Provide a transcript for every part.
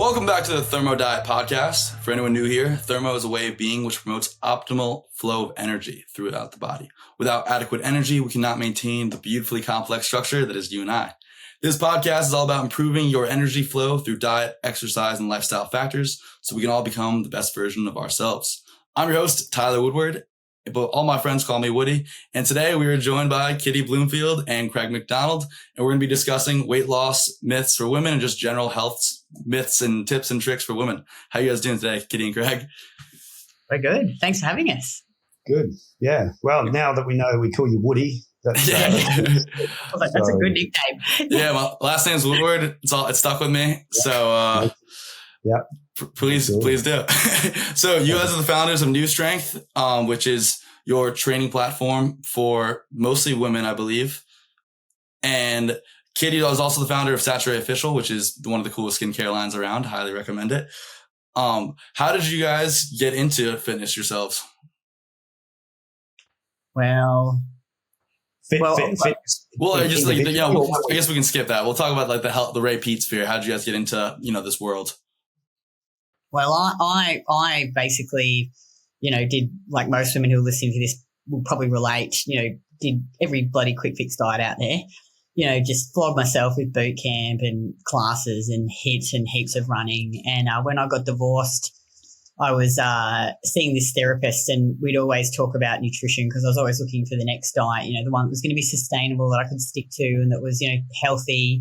Welcome back to the ThermoDiet podcast. For anyone new here, Thermo is a way of being which promotes optimal flow of energy throughout the body. Without adequate energy, we cannot maintain the beautifully complex structure that is you and I. This podcast is all about improving your energy flow through diet, exercise, and lifestyle factors so we can all become the best version of ourselves. I'm your host, Tyler Woodward, but all my friends call me Woody. And today we are joined by Kitty Blomfield and Craig McDonald, and we're going to be discussing weight loss myths for women and just general health myths and tips and tricks for women. How you guys doing today, Kitty and Craig? We're good. Thanks for having us. Good. Yeah. Well, now that we know we call you Woody, that's a good nickname. Yeah, my last name's Woodward. It stuck with me. So yeah. Please do. So you guys are the founders of NuStrength, which is your training platform for mostly women, I believe. And Kitty was also the founder of Saturee Official, which is one of the coolest skincare lines around. Highly recommend it. How did you guys get into fitness yourselves? Well, I guess we can skip that. We'll talk about like the Ray Peat sphere. How did you guys get into, this world? Well, I basically, did like most women who are listening to this will probably relate, did every bloody quick fix diet out there, just flogged myself with boot camp and classes and hits and heaps of running. And when I got divorced, I was seeing this therapist, and we'd always talk about nutrition because I was always looking for the next diet, the one that was going to be sustainable, that I could stick to, and that was, healthy.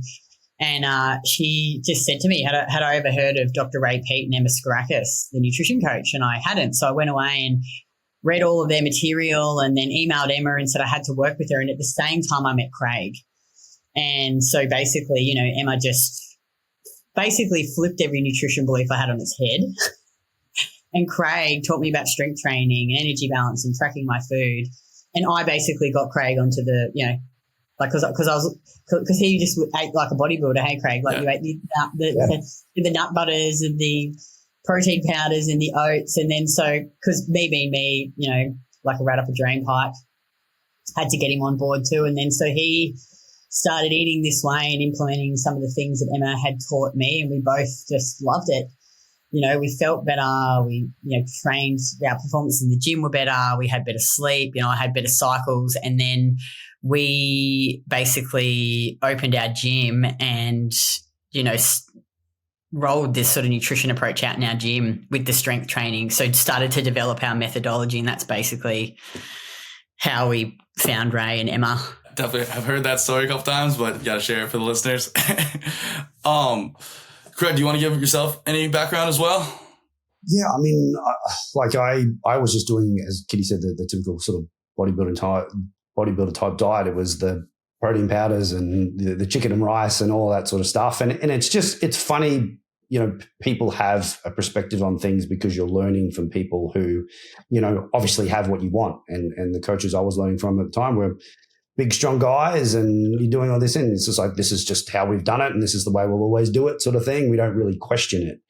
And she just said to me, had I ever heard of Dr. Ray Peat and Emma Skarakis, the nutrition coach? And I hadn't. So I went away and read all of their material and then emailed Emma and said I had to work with her. And at the same time, I met Craig. And so basically, Emma just basically flipped every nutrition belief I had on its head. And Craig taught me about strength training and energy balance and tracking my food. And I basically got Craig onto the, because he just ate like a bodybuilder. Hey, Craig, you ate the nut butters and the protein powders and the oats. And then because me being me, like a rat up a drain pipe, had to get him on board too. And then so he started eating this way and implementing some of the things that Emma had taught me, and we both just loved it. We felt better. We, trained, our performance in the gym were better. We had better sleep. I had better cycles. And then we basically opened our gym and, rolled this sort of nutrition approach out in our gym with the strength training. So started to develop our methodology, and that's basically how we found Ray and Emma. Definitely. I've heard that story a couple times, but you got to share it for the listeners. Craig, do you want to give yourself any background as well? Yeah, I mean, I was just doing, as Kitty said, the typical sort of bodybuilder type diet. It was the protein powders and the chicken and rice and all that sort of stuff. And it's funny, people have a perspective on things because you're learning from people who, obviously have what you want. And the coaches I was learning from at the time were big, strong guys, and you're doing all this, and it's just like, this is just how we've done it, and this is the way we'll always do it, sort of thing. We don't really question it.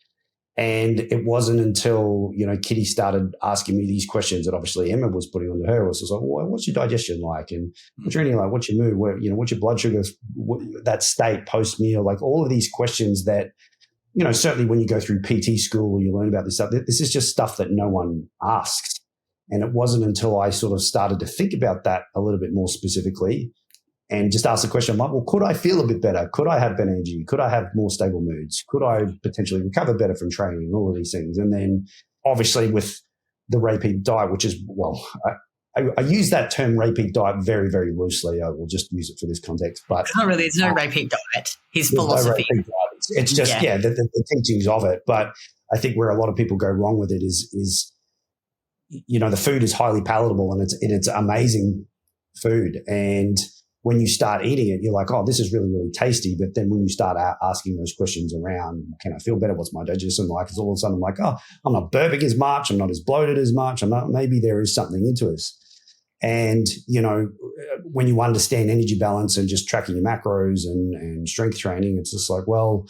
And it wasn't until, Kitty started asking me these questions that obviously Emma was putting onto her. It was like, well, what's your digestion like? And what's your eating like? What's your mood? What's your blood sugar, that state post-meal? Like all of these questions that, certainly when you go through PT school or you learn about this stuff, this is just stuff that no one asks. And it wasn't until I sort of started to think about that a little bit more specifically and just ask the question, I'm like, well, could I feel a bit better? Could I have better energy? Could I have more stable moods? Could I potentially recover better from training? All of these things. And then obviously with the Ray Peat diet, which is, I use that term Ray Peat diet very, very loosely. I will just use it for this context. But it's not really, there's no Ray Peat diet. His philosophy. No it's just, the teachings of it. But I think where a lot of people go wrong with it is the food is highly palatable and it's amazing food. And when you start eating it, you're like, oh, this is really, really tasty. But then when you start asking those questions around, can I feel better? What's my digestion like? It's all of a sudden I'm like, oh, I'm not burping as much. I'm not as bloated as much. Maybe there is something into us. And, when you understand energy balance and just tracking your macros and strength training, it's just like, well,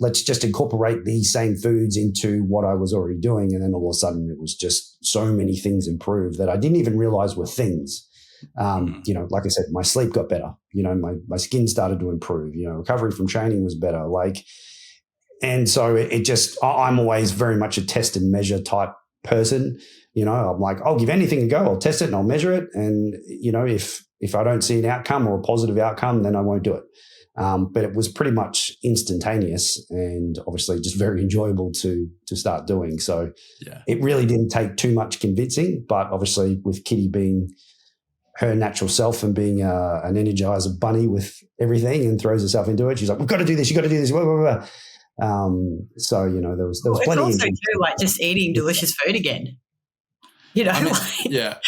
let's just incorporate these same foods into what I was already doing. And then all of a sudden it was just so many things improved that I didn't even realize were things. Like I said, my sleep got better, my skin started to improve, recovery from training was better. Like And so it just, I'm always very much a test and measure type person. You know, I'm like, I'll give anything a go. I'll test it and I'll measure it. And, you know, if I don't see an outcome or a positive outcome, then I won't do it. But it was pretty much instantaneous and obviously just very enjoyable to start doing. So It really didn't take too much convincing, but obviously with Kitty being her natural self and being an Energizer bunny with everything and throws herself into it, she's like, we've got to do this. You've got to do this. Blah, blah, blah. So, you know, there was plenty. It's also too like just eating delicious food again. You know, I mean,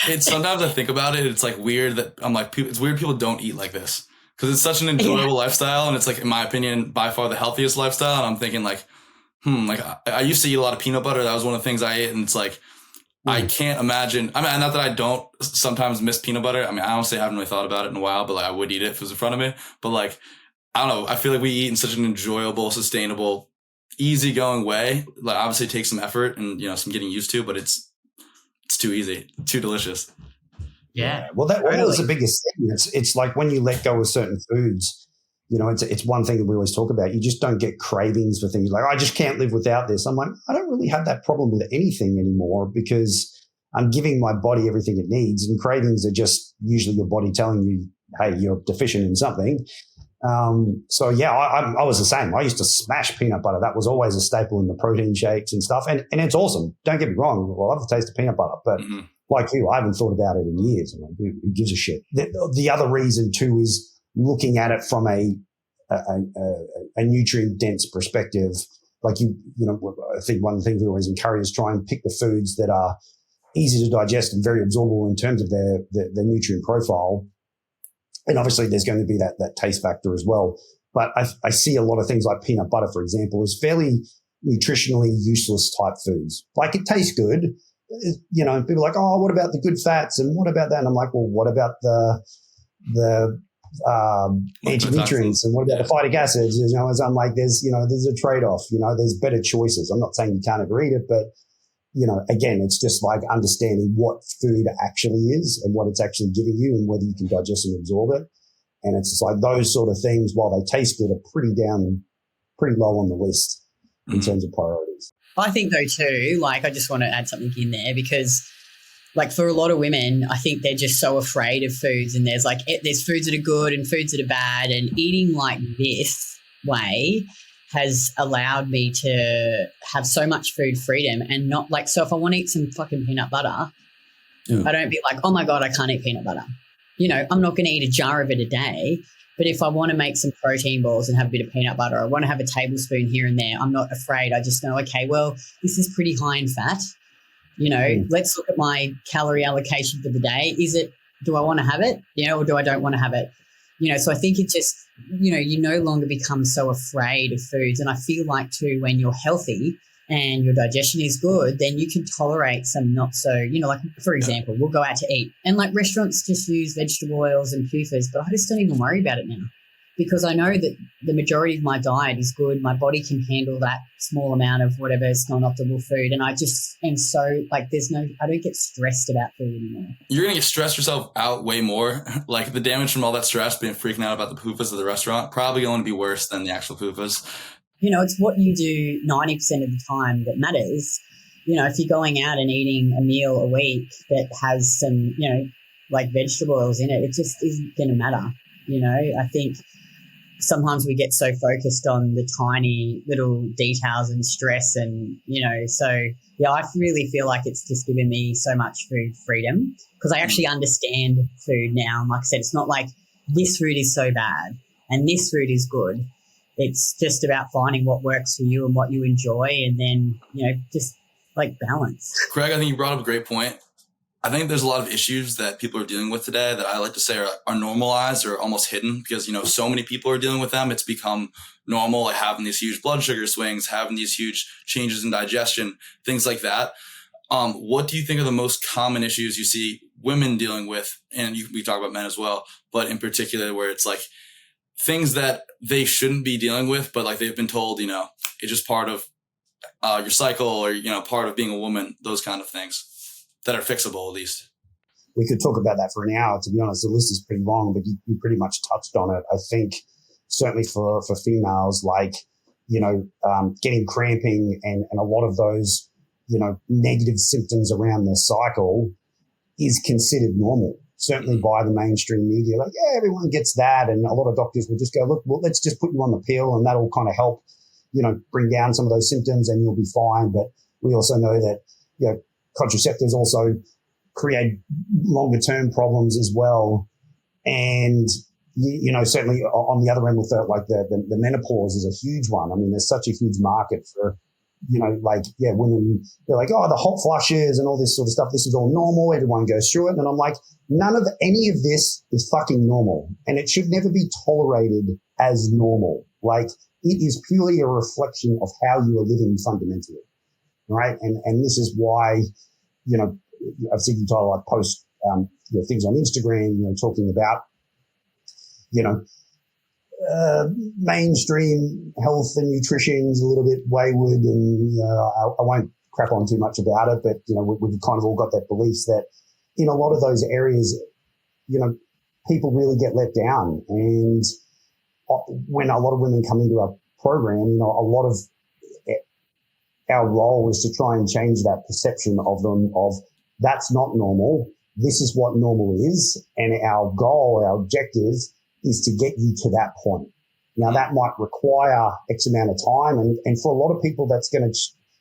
It's sometimes I think about it. It's like weird that I'm like, it's weird people don't eat like this because it's such an enjoyable lifestyle, and it's like, in my opinion, by far the healthiest lifestyle. And I'm thinking like, like I used to eat a lot of peanut butter. That was one of the things I ate, and it's like I can't imagine. I mean, not that I don't sometimes miss peanut butter. I mean, I honestly haven't really thought about it in a while, but like I would eat it if it was in front of me. But like, I don't know. I feel like we eat in such an enjoyable, sustainable, easygoing way. Like obviously it takes some effort and, you know, some getting used to, but it's too easy, too delicious. Yeah. Well, that was the biggest thing. It's like when you let go of certain foods, you know, it's one thing that we always talk about. You just don't get cravings for things like, I just can't live without this. I'm like, I don't really have that problem with anything anymore because I'm giving my body everything it needs, and cravings are just usually your body telling you, hey, you're deficient in something. So yeah, I was the same. I used to smash peanut butter. That was always a staple in the protein shakes and stuff. And it's awesome. Don't get me wrong. I love the taste of peanut butter, but like you, I haven't thought about it in years. I'm like, who gives a shit? The other reason too is looking at it from a nutrient dense perspective. Like you know, I think one of the things we always encourage is try and pick the foods that are easy to digest and very absorbable in terms of their nutrient profile. And obviously there's going to be that taste factor as well. But I see a lot of things like peanut butter, for example, as fairly nutritionally useless type foods. Like it tastes good. You know, people are like, oh, what about the good fats? And what about that? And I'm like, well, what about the anti-nutrients and what about the phytic acids? You know, as I'm like, there's a trade-off. You know, there's better choices. I'm not saying you can't ever eat it, but you know, again, it's just like understanding what food actually is and what it's actually giving you and whether you can digest and absorb it. And it's just like those sort of things, while they taste good, are pretty low on the list in terms of priorities. I think though too, like I just want to add something in there because like for a lot of women, I think they're just so afraid of foods, and there's foods that are good and foods that are bad, and eating like this way has allowed me to have so much food freedom and not like, so if I want to eat some fucking peanut butter, I don't be like, oh my God, I can't eat peanut butter. You know, I'm not going to eat a jar of it a day, but if I want to make some protein balls and have a bit of peanut butter, I want to have a tablespoon here and there, I'm not afraid. I just know, okay, well, this is pretty high in fat. You know, let's look at my calorie allocation for the day. Do I want to have it, you know, or do I don't want to have it? You know, so I think it just, you know, you no longer become so afraid of foods. And I feel like too, when you're healthy and your digestion is good, then you can tolerate some not so, you know, like for example, we'll go out to eat and like restaurants just use vegetable oils and PUFAs, but I just don't even worry about it now because I know that the majority of my diet is good. My body can handle that small amount of whatever is non-optimal food. And I just am so like, I don't get stressed about food anymore. You're going to get stressed yourself out way more. Like the damage from all that stress, being freaking out about the PUFAs of the restaurant, probably going to be worse than the actual PUFAs. You know, it's what you do 90% of the time that matters. You know, if you're going out and eating a meal a week that has some, you know, like vegetable oils in it, it just isn't going to matter. You know, I think sometimes we get so focused on the tiny little details and stress and, you know, so yeah, I really feel like it's just given me so much food freedom because I actually understand food now. And like I said, it's not like this food is so bad and this food is good. It's just about finding what works for you and what you enjoy and then, you know, just like balance. Craig, I think you brought up a great point. I think there's a lot of issues that people are dealing with today that I like to say are normalized or almost hidden because, you know, so many people are dealing with them. It's become normal, like having these huge blood sugar swings, having these huge changes in digestion, things like that. What do you think are the most common issues you see women dealing with? And we talk about men as well, but in particular where it's like things that they shouldn't be dealing with, but like they've been told, you know, it's just part of your cycle or, you know, part of being a woman, those kind of things. That are fixable, at least. We could talk about that for an hour. To be honest, the list is pretty long, but you pretty much touched on it. I think certainly for females, like, getting cramping and a lot of those, negative symptoms around their cycle is considered normal, certainly by the mainstream media. Like, yeah, everyone gets that. And a lot of doctors will just go, look, well, let's just put you on the pill and that'll kind of help, bring down some of those symptoms and you'll be fine. But we also know that, contraceptives also create longer term problems as well. And, certainly on the other end with the menopause is a huge one. I mean, there's such a huge market for, women, they're like, oh, the hot flushes and all this sort of stuff. This is all normal. Everyone goes through it. And I'm like, none of any of this is fucking normal. And it should never be tolerated as normal. Like, it is purely a reflection of how you are living fundamentally. Right. And this is why, I've seen you like post, things on Instagram, talking about, mainstream health and nutrition is a little bit wayward, and I won't crap on too much about it, but we've kind of all got that belief that in a lot of those areas, people really get let down. And when a lot of women come into our program, a lot of our role is to try and change that perception of them of that's not normal. This is what normal is, and our goal, our objective is to get you to that point. Now, that might require X amount of time. And for a lot of people, that's going to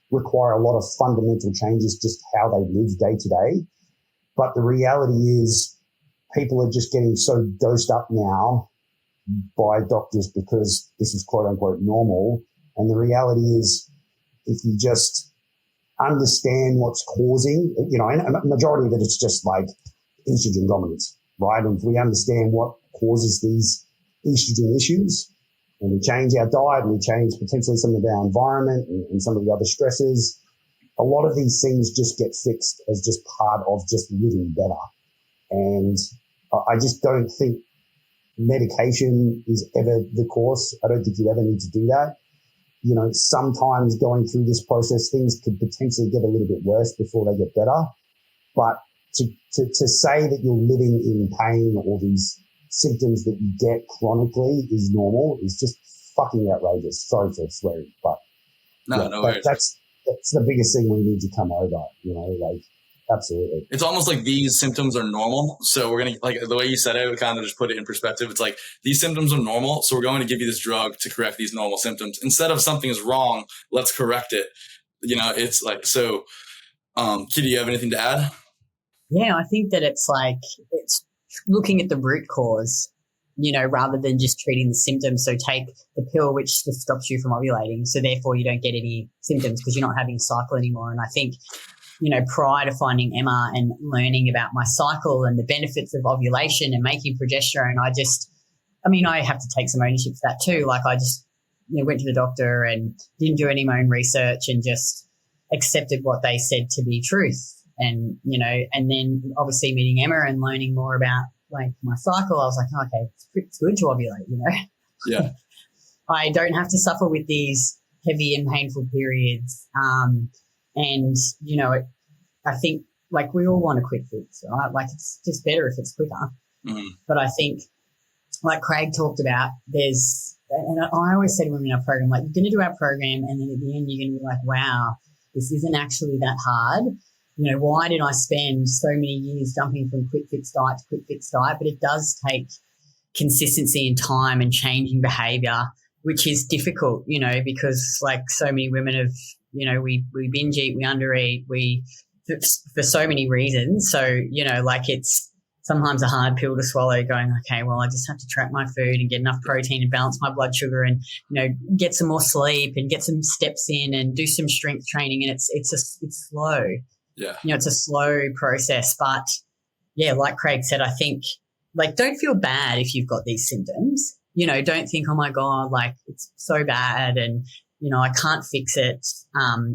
require a lot of fundamental changes, just how they live day to day. But the reality is people are just getting so dosed up now by doctors because this is quote unquote normal. And the reality is if you just understand what's causing, and a majority of it is just like estrogen dominance, right? And if we understand what causes these estrogen issues, and we change our diet and we change potentially some of our environment and some of the other stresses, a lot of these things just get fixed as just part of just living better. And I just don't think medication is ever the course. I don't think you ever need to do that. Sometimes going through this process, things could potentially get a little bit worse before they get better. But to say that you're living in pain or these symptoms that you get chronically is normal is just fucking outrageous. Sorry for swearing, but no worries. That's the biggest thing we need to come over, absolutely. It's almost like these symptoms are normal. So we're going to, like the way you said it, we kind of just put it in perspective. It's like these symptoms are normal. So we're going to give you this drug to correct these normal symptoms. Instead of something is wrong, let's correct it. It's like, so, Kitty, you have anything to add? Yeah, I think that it's looking at the root cause, rather than just treating the symptoms. So take the pill, which just stops you from ovulating. So therefore you don't get any symptoms because you're not having a cycle anymore. And I think, prior to finding Emma and learning about my cycle and the benefits of ovulation and making progesterone, I have to take some ownership for that too. Like I just went to the doctor and didn't do any of my own research and just accepted what they said to be truth. And, and then obviously meeting Emma and learning more about like my cycle, I was like, okay, it's good to ovulate, Yeah. I don't have to suffer with these heavy and painful periods. I think like we all want a quick fix, right? Like it's just better if it's quicker. Mm-hmm. But I think like Craig talked about, and I always say to women in our program, like you're going to do our program and then at the end you're going to be like, wow, this isn't actually that hard. Why did I spend so many years jumping from quick fix diet to quick fix diet? But it does take consistency and time and changing behavior, which is difficult, because like so many women have, we binge eat, we undereat, for so many reasons. So, it's sometimes a hard pill to swallow going, okay, well, I just have to track my food and get enough protein and balance my blood sugar and, get some more sleep and get some steps in and do some strength training. And it's slow. Yeah. It's a slow process, but yeah, like Craig said, I think like, don't feel bad if you've got these symptoms, don't think, oh my God, like it's so bad and, I can't fix it.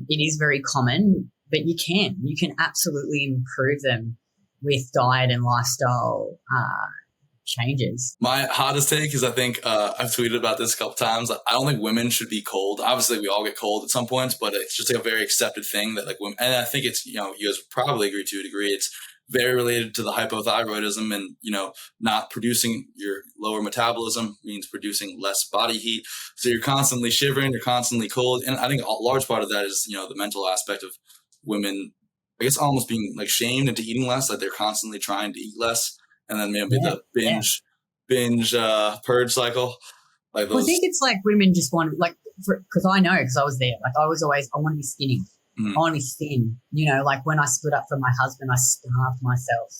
It is very common, but you can absolutely improve them with diet and lifestyle changes. My hottest take is I think I've tweeted about this a couple times. I don't think women should be cold. Obviously, we all get cold at some points, but it's just like a very accepted thing that like women. And I think it's, you guys probably agree to a degree. It's very related to the hypothyroidism and, not producing your lower metabolism means producing less body heat. So you're constantly shivering, you're constantly cold. And I think a large part of that is, the mental aspect of women, I guess, almost being like shamed into eating less, like they're constantly trying to eat less. And then maybe the binge purge cycle. Like those. Well, I think it's like women just want, like, because I know, because I was there. Like I was always, I want to be skinny. I want to be thin. Like when I split up from my husband, I starved myself.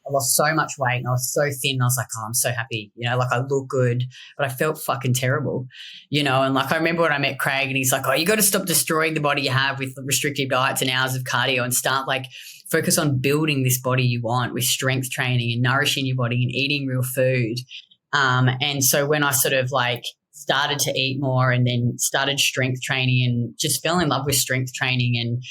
I lost so much weight and I was so thin. I was like, oh, I'm so happy. Like I look good, but I felt fucking terrible. And like I remember when I met Craig and he's like, oh, you got to stop destroying the body you have with restrictive diets and hours of cardio and start like focus on building this body you want with strength training and nourishing your body and eating real food. And so when I sort of like started to eat more and then started strength training and just fell in love with strength training. And,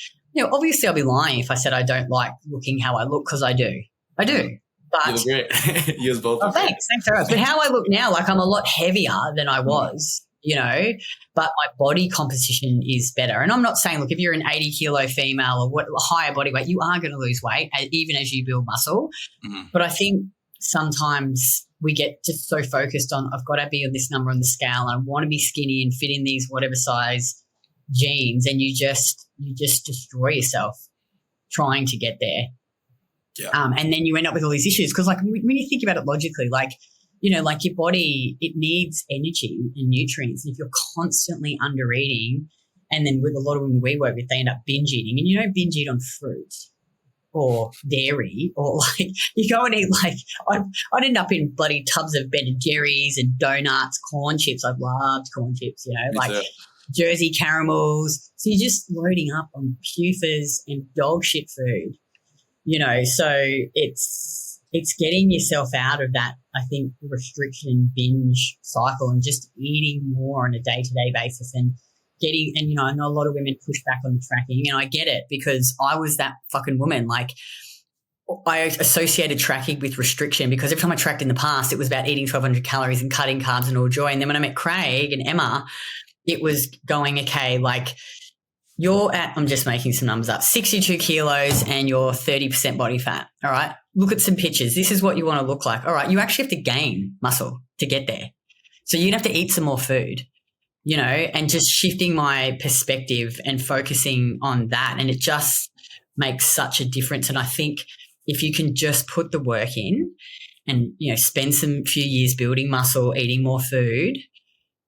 obviously I'll be lying if I said I don't like looking how I look, because I do. But you look great. You both. Oh, thanks. Thanks. But how I look now, like I'm a lot heavier than I was, but my body composition is better. And I'm not saying, look, if you're an 80 kilo female or what higher body weight, you are going to lose weight even as you build muscle. Mm-hmm. But I think sometimes we get just so focused on, I've got to be on this number on the scale and I want to be skinny and fit in these whatever size jeans, and you just destroy yourself trying to get there. Yeah. And then you end up with all these issues because, like, when you think about it logically, like, like your body, it needs energy and nutrients. And if you're constantly under eating, and then with a lot of women we work with, they end up binge eating, and you don't binge eat on fruit or dairy, or like you go and eat like I'd end up in bloody tubs of Ben and Jerry's and donuts, corn chips. I loved corn chips, like Jersey caramels. So you're just loading up on PUFAs and dog shit food, So it's getting yourself out of that, I think, restriction and binge cycle and just eating more on a day-to-day basis and I know a lot of women push back on the tracking, and I get it because I was that fucking woman. Like I associated tracking with restriction because every time I tracked in the past, it was about eating 1,200 calories and cutting carbs and all joy. And then when I met Craig and Emma, it was going, okay, like you're at, I'm just making some numbers up, 62 kilos and you're 30% body fat. All right. Look at some pictures. This is what you want to look like. All right. You actually have to gain muscle to get there. So you're going to have to eat some more food. And just shifting my perspective and focusing on that. And it just makes such a difference. And I think if you can just put the work in and, spend some few years building muscle, eating more food,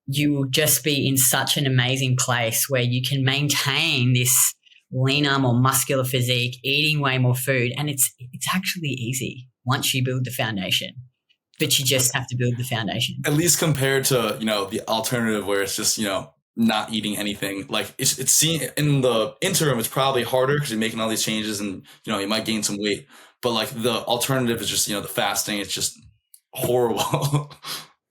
you will just be in such an amazing place where you can maintain this leaner, more muscular physique, eating way more food. And it's actually easy once you build the foundation. But you just have to build the foundation. At least compared to, the alternative where it's just, not eating anything. Like it's seen in the interim, it's probably harder because you're making all these changes and, you might gain some weight. But like the alternative is just, the fasting. It's just horrible.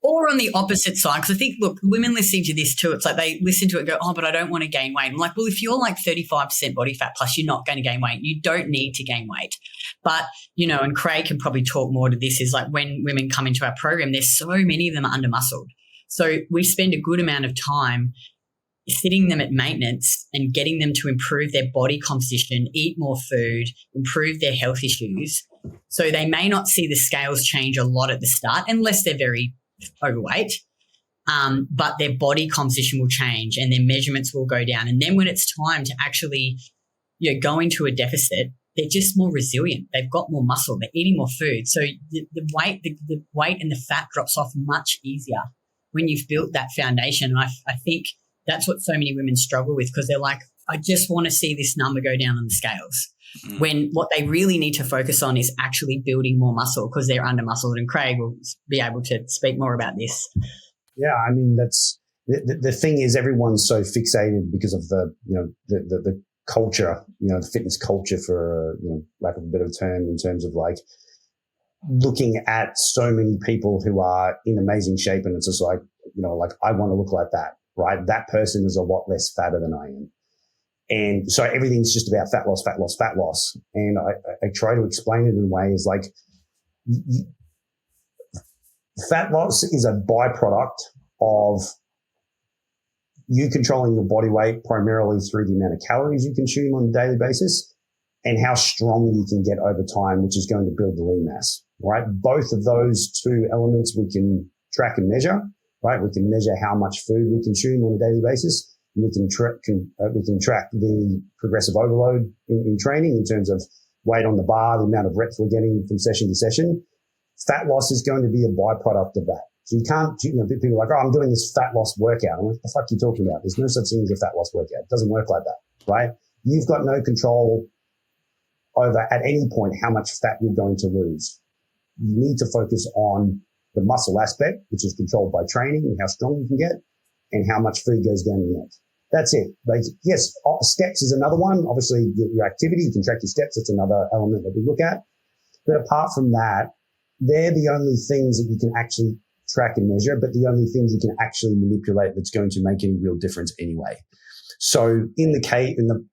Or on the opposite side, because I think, look, women listening to this too, it's like they listen to it and go, oh, but I don't want to gain weight. I'm like, well, if you're like 35% body fat plus, you're not going to gain weight. You don't need to gain weight. But, and Craig can probably talk more to this, is like when women come into our program, there's so many of them are under-muscled. So we spend a good amount of time sitting them at maintenance and getting them to improve their body composition, eat more food, improve their health issues. So they may not see the scales change a lot at the start unless they're very overweight, but their body composition will change and their measurements will go down. And then when it's time to actually go into a deficit, they're just more resilient. They've got more muscle. They're eating more food. So the weight and the fat drops off much easier when you've built that foundation. And I think that's what so many women struggle with, because they're like, I just want to see this number go down on the scales. Mm. When what they really need to focus on is actually building more muscle because they're under-muscled, and Craig will be able to speak more about this. Yeah, I mean, that's the thing is everyone's so fixated because of the culture, the fitness culture, for lack of a better term, in terms of like looking at so many people who are in amazing shape, and it's just like, like I want to look like that, right? That person is a lot less fatter than I am. And so everything's just about fat loss, fat loss, fat loss. And I try to explain it in ways like Fat loss is a byproduct of you controlling your body weight primarily through the amount of calories you consume on a daily basis and how strong you can get over time, which is going to build the lean mass, right? Both of those two elements we can track and measure, right? We can measure how much food we consume on a daily basis. We can track the progressive overload in training in terms of weight on the bar, the amount of reps we're getting from session to session. Fat loss is going to be a byproduct of that. So you can't, people are like, oh, I'm doing this fat loss workout. I'm like, what the fuck are you talking about? There's no such thing as a fat loss workout. It doesn't work like that, right? You've got no control over at any point how much fat you're going to lose. You need to focus on the muscle aspect, which is controlled by training and how strong you can get and how much food goes down your neck. That's it. Like, yes, steps is another one. Obviously, your activity, you can track your steps. That's another element that we look at. But apart from that, they're the only things that you can actually track and measure, but the only things you can actually manipulate that's going to make any real difference anyway. So in the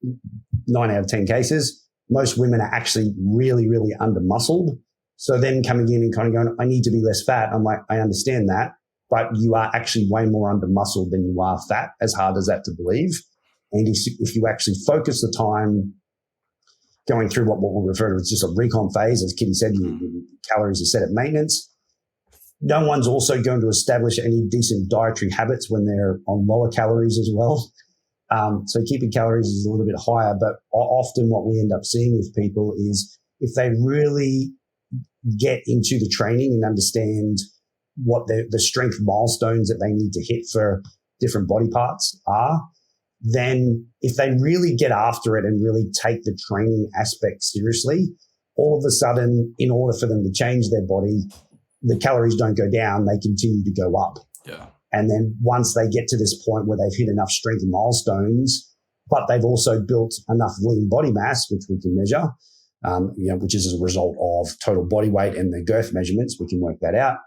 9 out of 10 cases, most women are actually really, really under-muscled. So then coming in and kind of going, I need to be less fat. I'm like, I understand that, but you are actually way more under-muscled than you are fat, as hard as that to believe. And if you actually focus the time going through what we'll refer to as just a recon phase, as Kitty said, your calories are set at maintenance. No one's also going to establish any decent dietary habits when they're on lower calories as well. So keeping calories is a little bit higher, but often what we end up seeing with people is if they really get into the training and understand what the strength milestones that they need to hit for different body parts are, then if they really get after it and really take the training aspect seriously, all of a sudden, in order for them to change their body, the calories don't go down, they continue to go up. Yeah. And then once they get to this point where they've hit enough strength milestones, but they've also built enough lean body mass, which we can measure, which is as a result of total body weight and the girth measurements, we can work that out.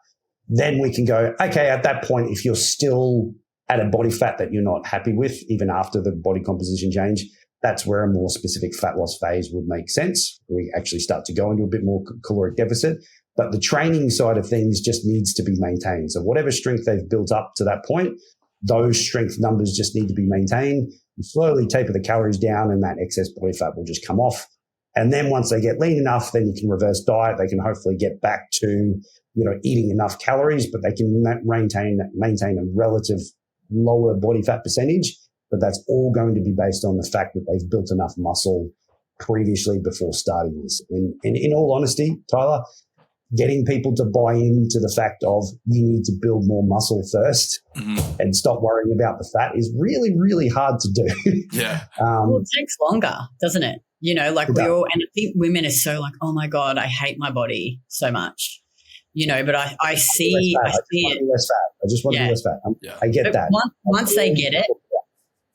Then we can go, okay, at that point, if you're still at a body fat that you're not happy with, even after the body composition change, that's where a more specific fat loss phase would make sense. We actually start to go into a bit more caloric deficit. But the training side of things just needs to be maintained. So whatever strength they've built up to that point, those strength numbers just need to be maintained. You slowly taper the calories down and that excess body fat will just come off. And then once they get lean enough, then you can reverse diet. They can hopefully get back to, eating enough calories, but they can maintain a relative lower body fat percentage. But that's all going to be based on the fact that they've built enough muscle previously before starting this. And in all honesty, Tyler, getting people to buy into the fact of you need to build more muscle first and stop worrying about the fat is really, really hard to do. Yeah. Well, it takes longer, doesn't it? And I think women are so like, oh my God, I hate my body so much, but I see it. I just want to be less fat. I get that. Once they get it,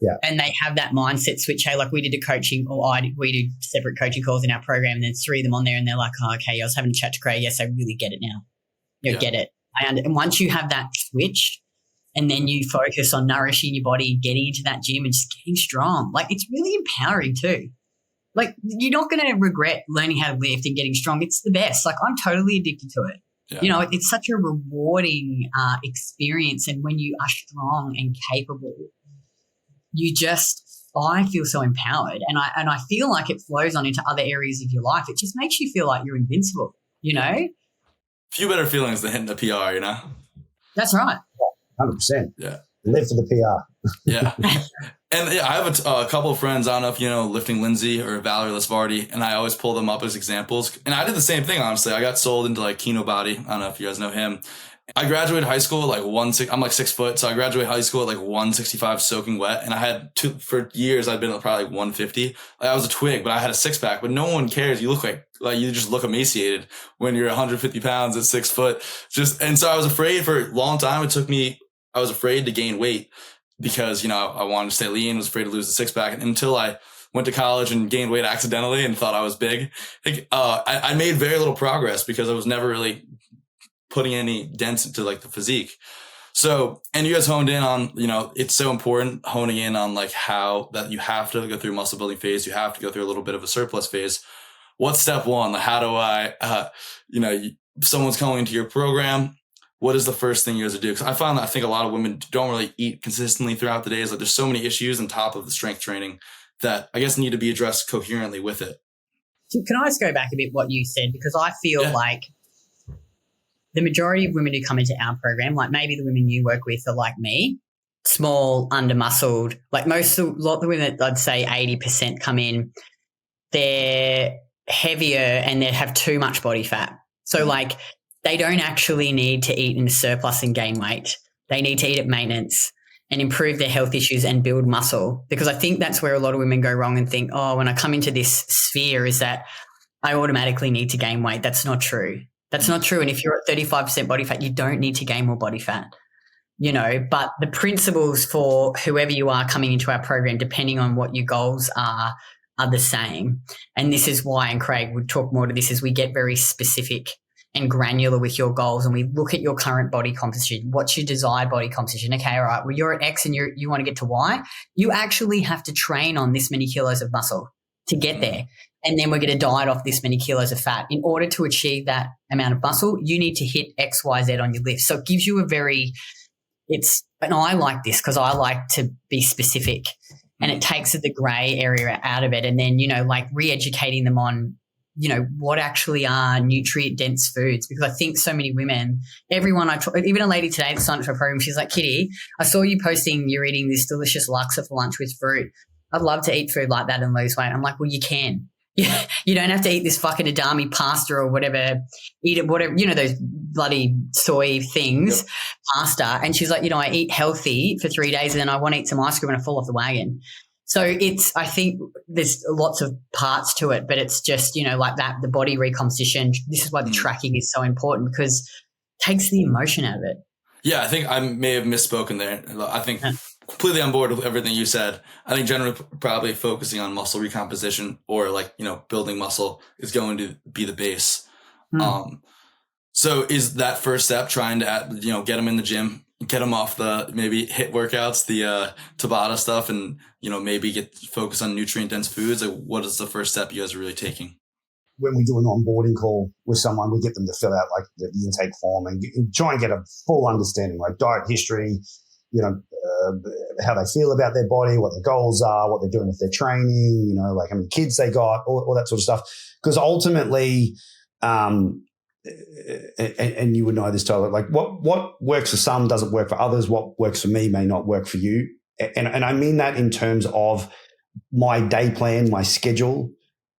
yeah, and they have that mindset switch. Hey, like we did we did separate coaching calls in our program, and there's 3 of them on there, and they're like, oh, okay, I was having a chat to Craig. Yes, I really get it now. Get it. And once you have that switch, and then you focus on nourishing your body, getting into that gym, and just getting strong, like it's really empowering too. Like you're not going to regret learning how to lift and getting strong. It's the best. Like I'm totally addicted to it. Yeah. It's such a rewarding experience, and when you are strong and capable, I feel so empowered, and I feel like it flows on into other areas of your life. It just makes you feel like you're invincible, Few better feelings than hitting a PR, That's right. 100%. Yeah. Live for the PR. Yeah. And I have a couple of friends, I don't know if you know Lifting Lindsay or Valerie Lasvardi, and I always pull them up as examples. And I did the same thing, honestly. I got sold into like Kino Body. I don't know if you guys know him. I graduated high school at I'm like 6 foot. So I graduated high school at like 165 soaking wet. And I had for years, I'd been probably like 150. Like I was a twig, but I had a 6-pack, but no one cares. You look like you just look emaciated when you're 150 pounds at 6 foot. And so I was afraid for a long time. I was afraid to gain weight because, I wanted to stay lean, was afraid to lose the 6-pack until I went to college and gained weight accidentally and thought I was big. I made very little progress because I was never really putting any dents into like the physique. So, and you guys honed in on, it's so important honing in on like how that you have to go through a muscle building phase. You have to go through a little bit of a surplus phase. What's step one? Like, how do I, someone's coming into your program. what is the first thing you guys would do? Because I found that I think a lot of women don't really eat consistently throughout the days. Like there's so many issues on top of the strength training that I guess need to be addressed coherently with it. Can I just go back a bit what you said? Because I feel like the majority of women who come into our program, like maybe the women you work with are like me, small, under-muscled. Like a lot of the women, I'd say 80% come in, they're heavier and they have too much body fat. So like they don't actually need to eat in surplus and gain weight. They need to eat at maintenance and improve their health issues and build muscle. Because I think that's where a lot of women go wrong and think, oh, when I come into this sphere is that I automatically need to gain weight. That's not true. That's not true. And if you're at 35% body fat, you don't need to gain more body fat, you know, but the principles for whoever you are coming into our program, depending on what your goals are the same. And this is why, and Craig would talk more to this, is we get very specific and granular with your goals and we look at your current body composition. What's your desired body composition? Okay, all right, well, you're at X and you want to get to Y. You actually have to train on this many kilos of muscle to get there. And then we're going to diet off this many kilos of fat. In order to achieve that amount of muscle, you need to hit X, Y, Z on your lift. So it gives you and I like this because I like to be specific and it takes the gray area out of it. And then, you know, like re-educating them on, you know, what actually are nutrient dense foods. Because I think so many women, even a lady today that signed up for a program, she's like, Kitty, I saw you posting you're eating this delicious laksa for lunch with fruit. I'd love to eat food like that and lose weight. I'm like, well, you can. You don't have to eat this fucking edamame pasta or whatever. Eat it, whatever, you know, those bloody soy things, pasta. And she's like, you know, I eat healthy for 3 days and then I want to eat some ice cream and I fall off the wagon. So I think there's lots of parts to it, but it's just, you know, like that, the body recomposition. This is why the tracking is so important because it takes the emotion out of it. Yeah, I think I may have misspoken there. I think completely on board with everything you said. I think generally probably focusing on muscle recomposition or like, you know, building muscle is going to be the base. So is that first step trying to, you know, get them in the gym, get them off the maybe HIIT workouts, the Tabata stuff, and, you know, maybe get focused on nutrient dense foods? Like, what is the first step you guys are really taking? When we do an onboarding call with someone, we get them to fill out like the intake form and try and get a full understanding, like diet history, you know, how they feel about their body, what their goals are, what they're doing if they're training, you know, like how many kids they got, all that sort of stuff. Because ultimately, and you would know this, Tyler, like what works for some doesn't work for others. What works for me may not work for you. And I mean that in terms of my day plan, my schedule,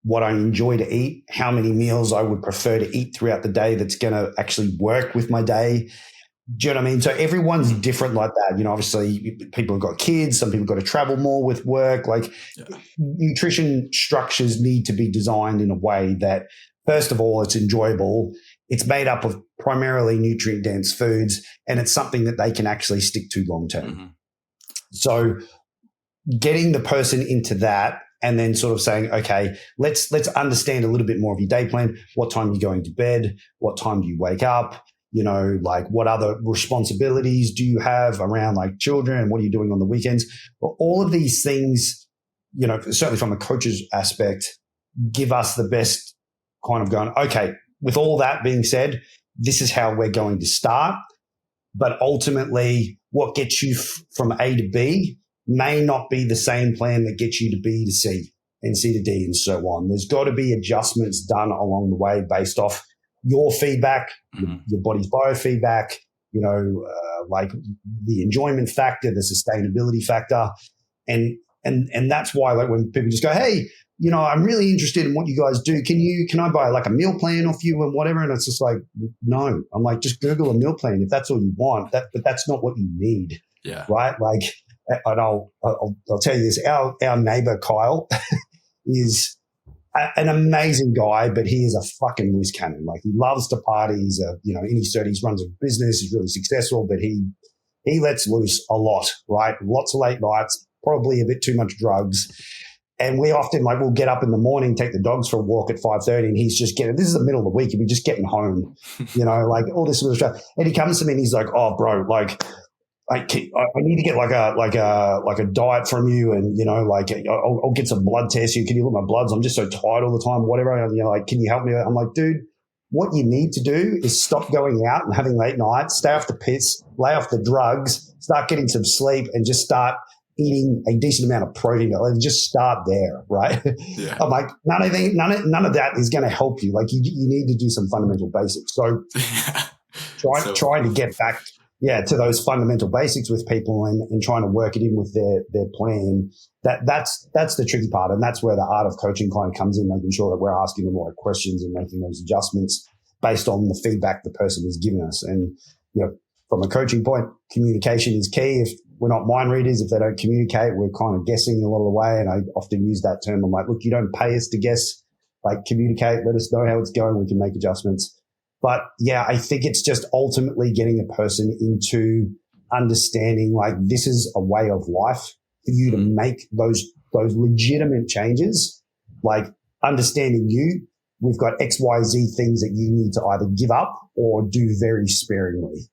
what I enjoy to eat, how many meals I would prefer to eat throughout the day that's going to actually work with my day. Do you know what I mean? So everyone's different like that. You know, obviously people have got kids, some people got to travel more with work. Like nutrition structures need to be designed in a way that, first of all, it's enjoyable. It's made up of primarily nutrient dense foods and it's something that they can actually stick to long term. So getting the person into that and then sort of saying, okay, let's understand a little bit more of your day plan. What time are you going to bed? What time do you wake up? You know, like what other responsibilities do you have around like children and what are you doing on the weekends? Well, all of these things, you know, certainly from a coach's aspect, give us the best kind of going, okay, with all that being said, this is how we're going to start. But ultimately, what gets you from A to B may not be the same plan that gets you to B to C and C to D and so on. There's got to be adjustments done along the way based off your feedback, your body's biofeedback, you know, like the enjoyment factor, the sustainability factor. And that's why, like, when people just go, hey, you know, I'm really interested in what you guys do. Can I buy like a meal plan off you and whatever? And it's just like, no. I'm like, just Google a meal plan if that's all you want. But that's not what you need. Yeah. Right. Like, and I'll tell you this, our neighbor, Kyle, is an amazing guy, but he is a fucking loose cannon. Like, he loves to party. He's in his 30s, runs a business. He's really successful, but he lets loose a lot, right? Lots of late nights, probably a bit too much drugs. And we often, like, we'll get up in the morning, take the dogs for a walk at 5:30, and he's just this is the middle of the week, and we're just getting home, you know, like all this sort of stuff. And he comes to me and he's like, oh, bro, like, I need to get like a diet from you, and, you know, like I'll get some blood tests. Can you look at my bloods? I'm just so tired all the time, whatever. And, you know, like, can you help me? I'm like, dude, what you need to do is stop going out and having late nights, stay off the piss, lay off the drugs, start getting some sleep, and just start eating a decent amount of protein and just start there, right? Yeah. I'm like, none of that is going to help you. Like you need to do some fundamental basics. So trying to get back, to those fundamental basics with people and trying to work it in with their plan. That's the tricky part. And that's where the art of coaching kind of comes in, making sure that we're asking the right questions and making those adjustments based on the feedback the person has given us. And, from a coaching point, communication is key. If we're not mind readers, if they don't communicate, we're kind of guessing a lot of the way. And I often use that term. I'm like, look, you don't pay us to guess, like communicate, let us know how it's going. We can make adjustments. But yeah, I think it's just ultimately getting a person into understanding like this is a way of life for you to make those legitimate changes, like understanding we've got XYZ things that you need to either give up or do very sparingly.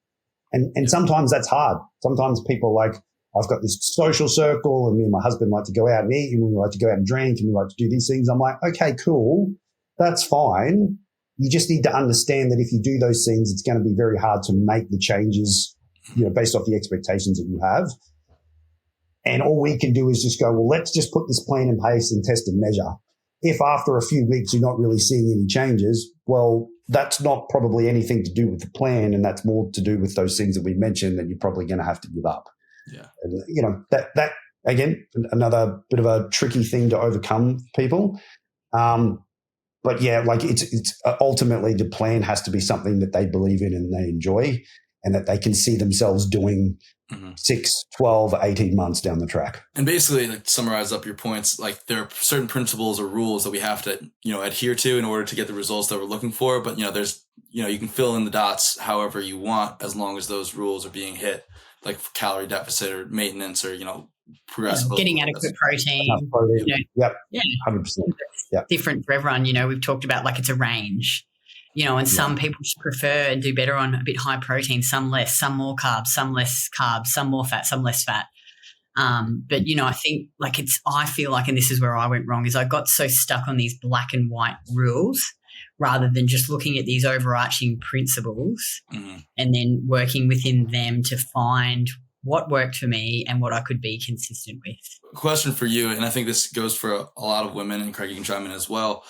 And sometimes that's hard. Sometimes people like, I've got this social circle and me and my husband like to go out and eat and we like to go out and drink and we like to do these things. I'm like, okay, cool. That's fine. You just need to understand that if you do those things, it's going to be very hard to make the changes, based off the expectations that you have. And all we can do is just go, well, let's just put this plan in place and test and measure. If after a few weeks you're not really seeing any changes, well, that's not probably anything to do with the plan, and that's more to do with those things that we mentioned that you're probably going to have to give up. Yeah. And, that again, another bit of a tricky thing to overcome people. But yeah, like it's ultimately the plan has to be something that they believe in and they enjoy and that they can see themselves doing 6, 12, 18 months down the track. And basically, like, to summarize up your points, like there are certain principles or rules that we have to, adhere to in order to get the results that we're looking for. But, there's, you can fill in the dots however you want as long as those rules are being hit, like calorie deficit or maintenance or, progressive. Getting adequate protein. Yep. Yeah. 100%. Yep. Different for everyone. We've talked about like it's a range. And some people just prefer and do better on a bit high protein, some less, some more carbs, some less carbs, some more fat, some less fat. But, I think like I feel like, and this is where I went wrong, is I got so stuck on these black and white rules rather than just looking at these overarching principles and then working within them to find what worked for me and what I could be consistent with. Question for you, and I think this goes for a lot of women, and Craig, you can chime in as well.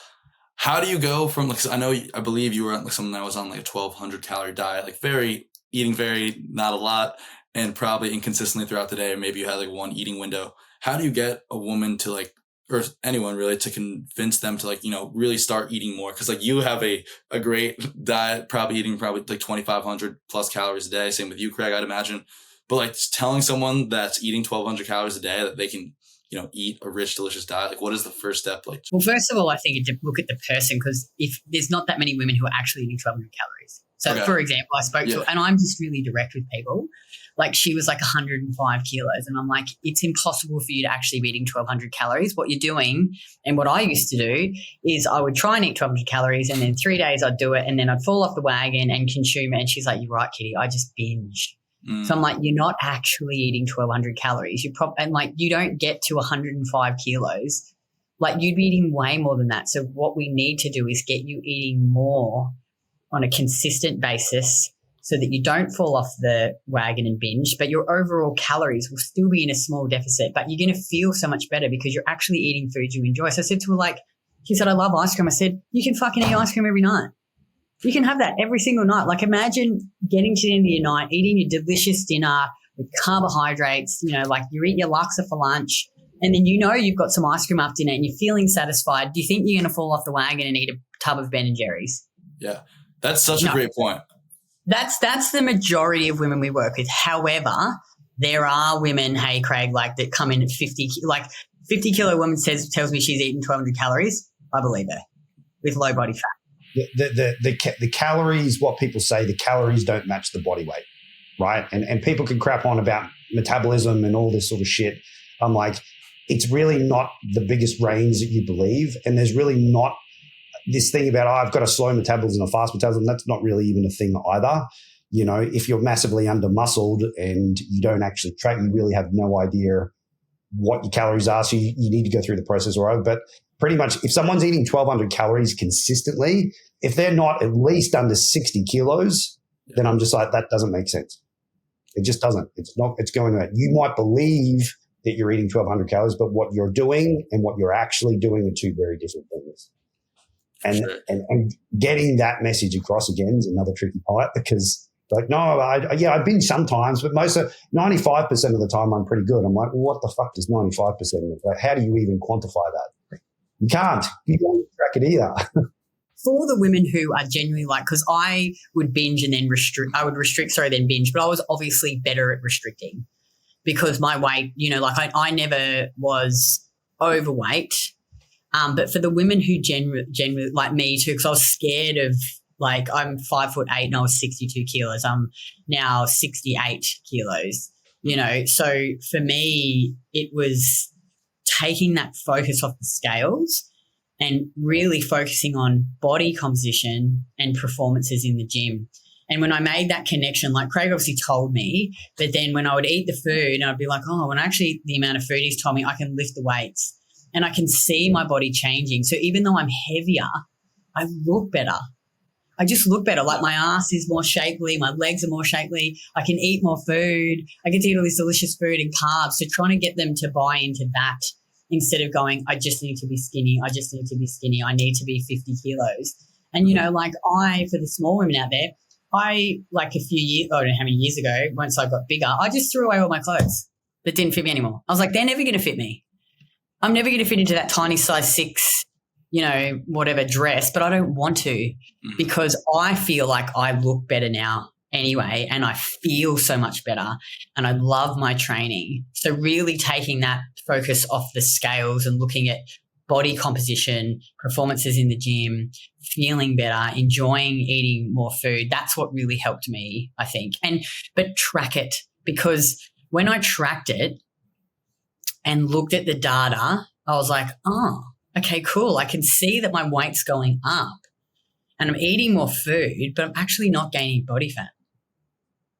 How do you go from, like, I believe you were like someone that was on like a 1,200 calorie diet, like eating very not a lot and probably inconsistently throughout the day, or maybe you had like one eating window. How do you get a woman to like, or anyone really, to convince them to like, really start eating more? Cause like you have a great diet, probably eating like 2,500 plus calories a day. Same with you, Craig, I'd imagine. But like telling someone that's eating 1,200 calories a day that they can, eat a rich, delicious diet? Like, what is the first step? Like, well, first of all, I think you look at the person, because if there's not that many women who are actually eating 1,200 calories. So, for example, I spoke to, and I'm just really direct with people. Like, she was like 105 kilos, and I'm like, it's impossible for you to actually be eating 1,200 calories. What you're doing, and what I used to do, is I would try and eat 1,200 calories, and then 3 days I'd do it, and then I'd fall off the wagon and consume it. And she's like, "You're right, Kitty. I just binged." So I'm like, you're not actually eating 1,200 calories. And like, you don't get to 105 kilos. Like, you'd be eating way more than that. So what we need to do is get you eating more on a consistent basis so that you don't fall off the wagon and binge, but your overall calories will still be in a small deficit, but you're going to feel so much better because you're actually eating foods you enjoy. So I said to her, like, she said, "I love ice cream." I said, "You can fucking eat ice cream every night. You can have that every single night." Like, imagine getting to the end of your night, eating your delicious dinner with carbohydrates, like you eat your laksa for lunch, and then you've got some ice cream after dinner and you're feeling satisfied. Do you think you're going to fall off the wagon and eat a tub of Ben & Jerry's? Yeah, that's such a great point. That's the majority of women we work with. However, there are women, hey, Craig, like that come in at 50 kilo woman tells me she's eating 1,200 calories. I believe her, with low body fat. The calories, what people say, the calories don't match the body weight, right? And people can crap on about metabolism and all this sort of shit. I'm like, it's really not the biggest range that you believe. And there's really not this thing about, I've got a slow metabolism, a fast metabolism. That's not really even a thing either. If you're massively under muscled and you don't actually track, you really have no idea what your calories are. So you need to go through the process, right? But pretty much if someone's eating 1,200 calories consistently, if they're not at least under 60 kilos, then I'm just like, that doesn't make sense. It just doesn't. It's going to, you might believe that you're eating 1,200 calories, but what you're doing and what you're actually doing are two very different things. And getting that message across again is another tricky part, because like, no, I binge sometimes, but 95% of the time I'm pretty good. I'm like, well, what the fuck does 95% mean? Like, how do you even quantify that? You can't. You don't track it either. For the women who are genuinely like, because I would binge and then restrict, then binge, but I was obviously better at restricting because my weight, like I never was overweight. But for the women who generally like me too, because I was scared of, like, I'm 5'8" and I was 62 kilos. I'm now 68 kilos, So for me, it was taking that focus off the scales and really focusing on body composition and performances in the gym. And when I made that connection, like Craig obviously told me, but then when I would eat the food, I'd be like, oh, when actually eat the amount of food he's told me, I can lift the weights and I can see my body changing. So even though I'm heavier, I look better. I just look better. Like my ass is more shapely, my legs are more shapely. I can eat more food. I get to eat all this delicious food and carbs. So trying to get them to buy into that instead of going, I just need to be skinny. I just need to be skinny. I need to be 50 kilos. And, like for the small women out there, I like a few years, I don't know how many years ago, once I got bigger, I just threw away all my clothes that didn't fit me anymore. I was like, they're never going to fit me. I'm never going to fit into that tiny size 6, whatever dress, but I don't want to because I feel like I look better now anyway, and I feel so much better and I love my training. So really taking that focus off the scales and looking at body composition, performances in the gym, feeling better, enjoying eating more food, that's what really helped me, I think. But track it, because when I tracked it and looked at the data, I was like, oh, okay, cool. I can see that my weight's going up and I'm eating more food, but I'm actually not gaining body fat.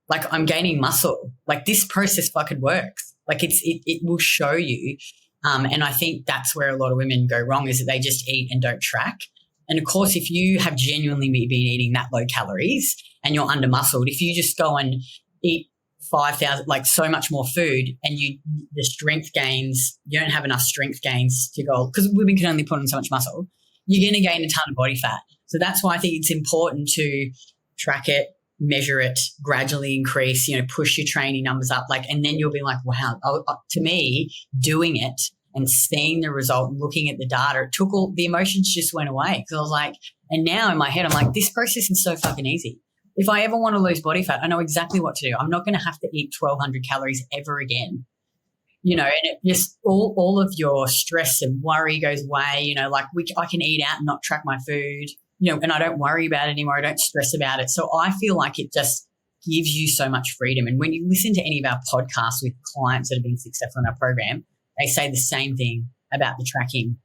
Like I'm gaining muscle. Like this process fucking works. Like it will show you. And I think that's where a lot of women go wrong, is that they just eat and don't track. And of course, if you have genuinely been eating that low calories and you're under muscled, if you just go and eat 5,000, like so much more food, and the strength gains, you don't have enough strength gains to go, because women can only put on so much muscle, you're going to gain a ton of body fat. So that's why I think it's important to track it, measure it, gradually increase, push your training numbers up, and then you'll be like, wow, to me, doing it and seeing the result, looking at the data, it took all the emotions just went away. Because I was like, and now in my head, I'm like, this process is so fucking easy. If I ever want to lose body fat, I know exactly what to do. I'm not going to have to eat 1,200 calories ever again. And it just all of your stress and worry goes away. I can eat out and not track my food, and I don't worry about it anymore. I don't stress about it. So I feel like it just gives you so much freedom. And when you listen to any of our podcasts with clients that have been successful in our program, they say the same thing about the tracking.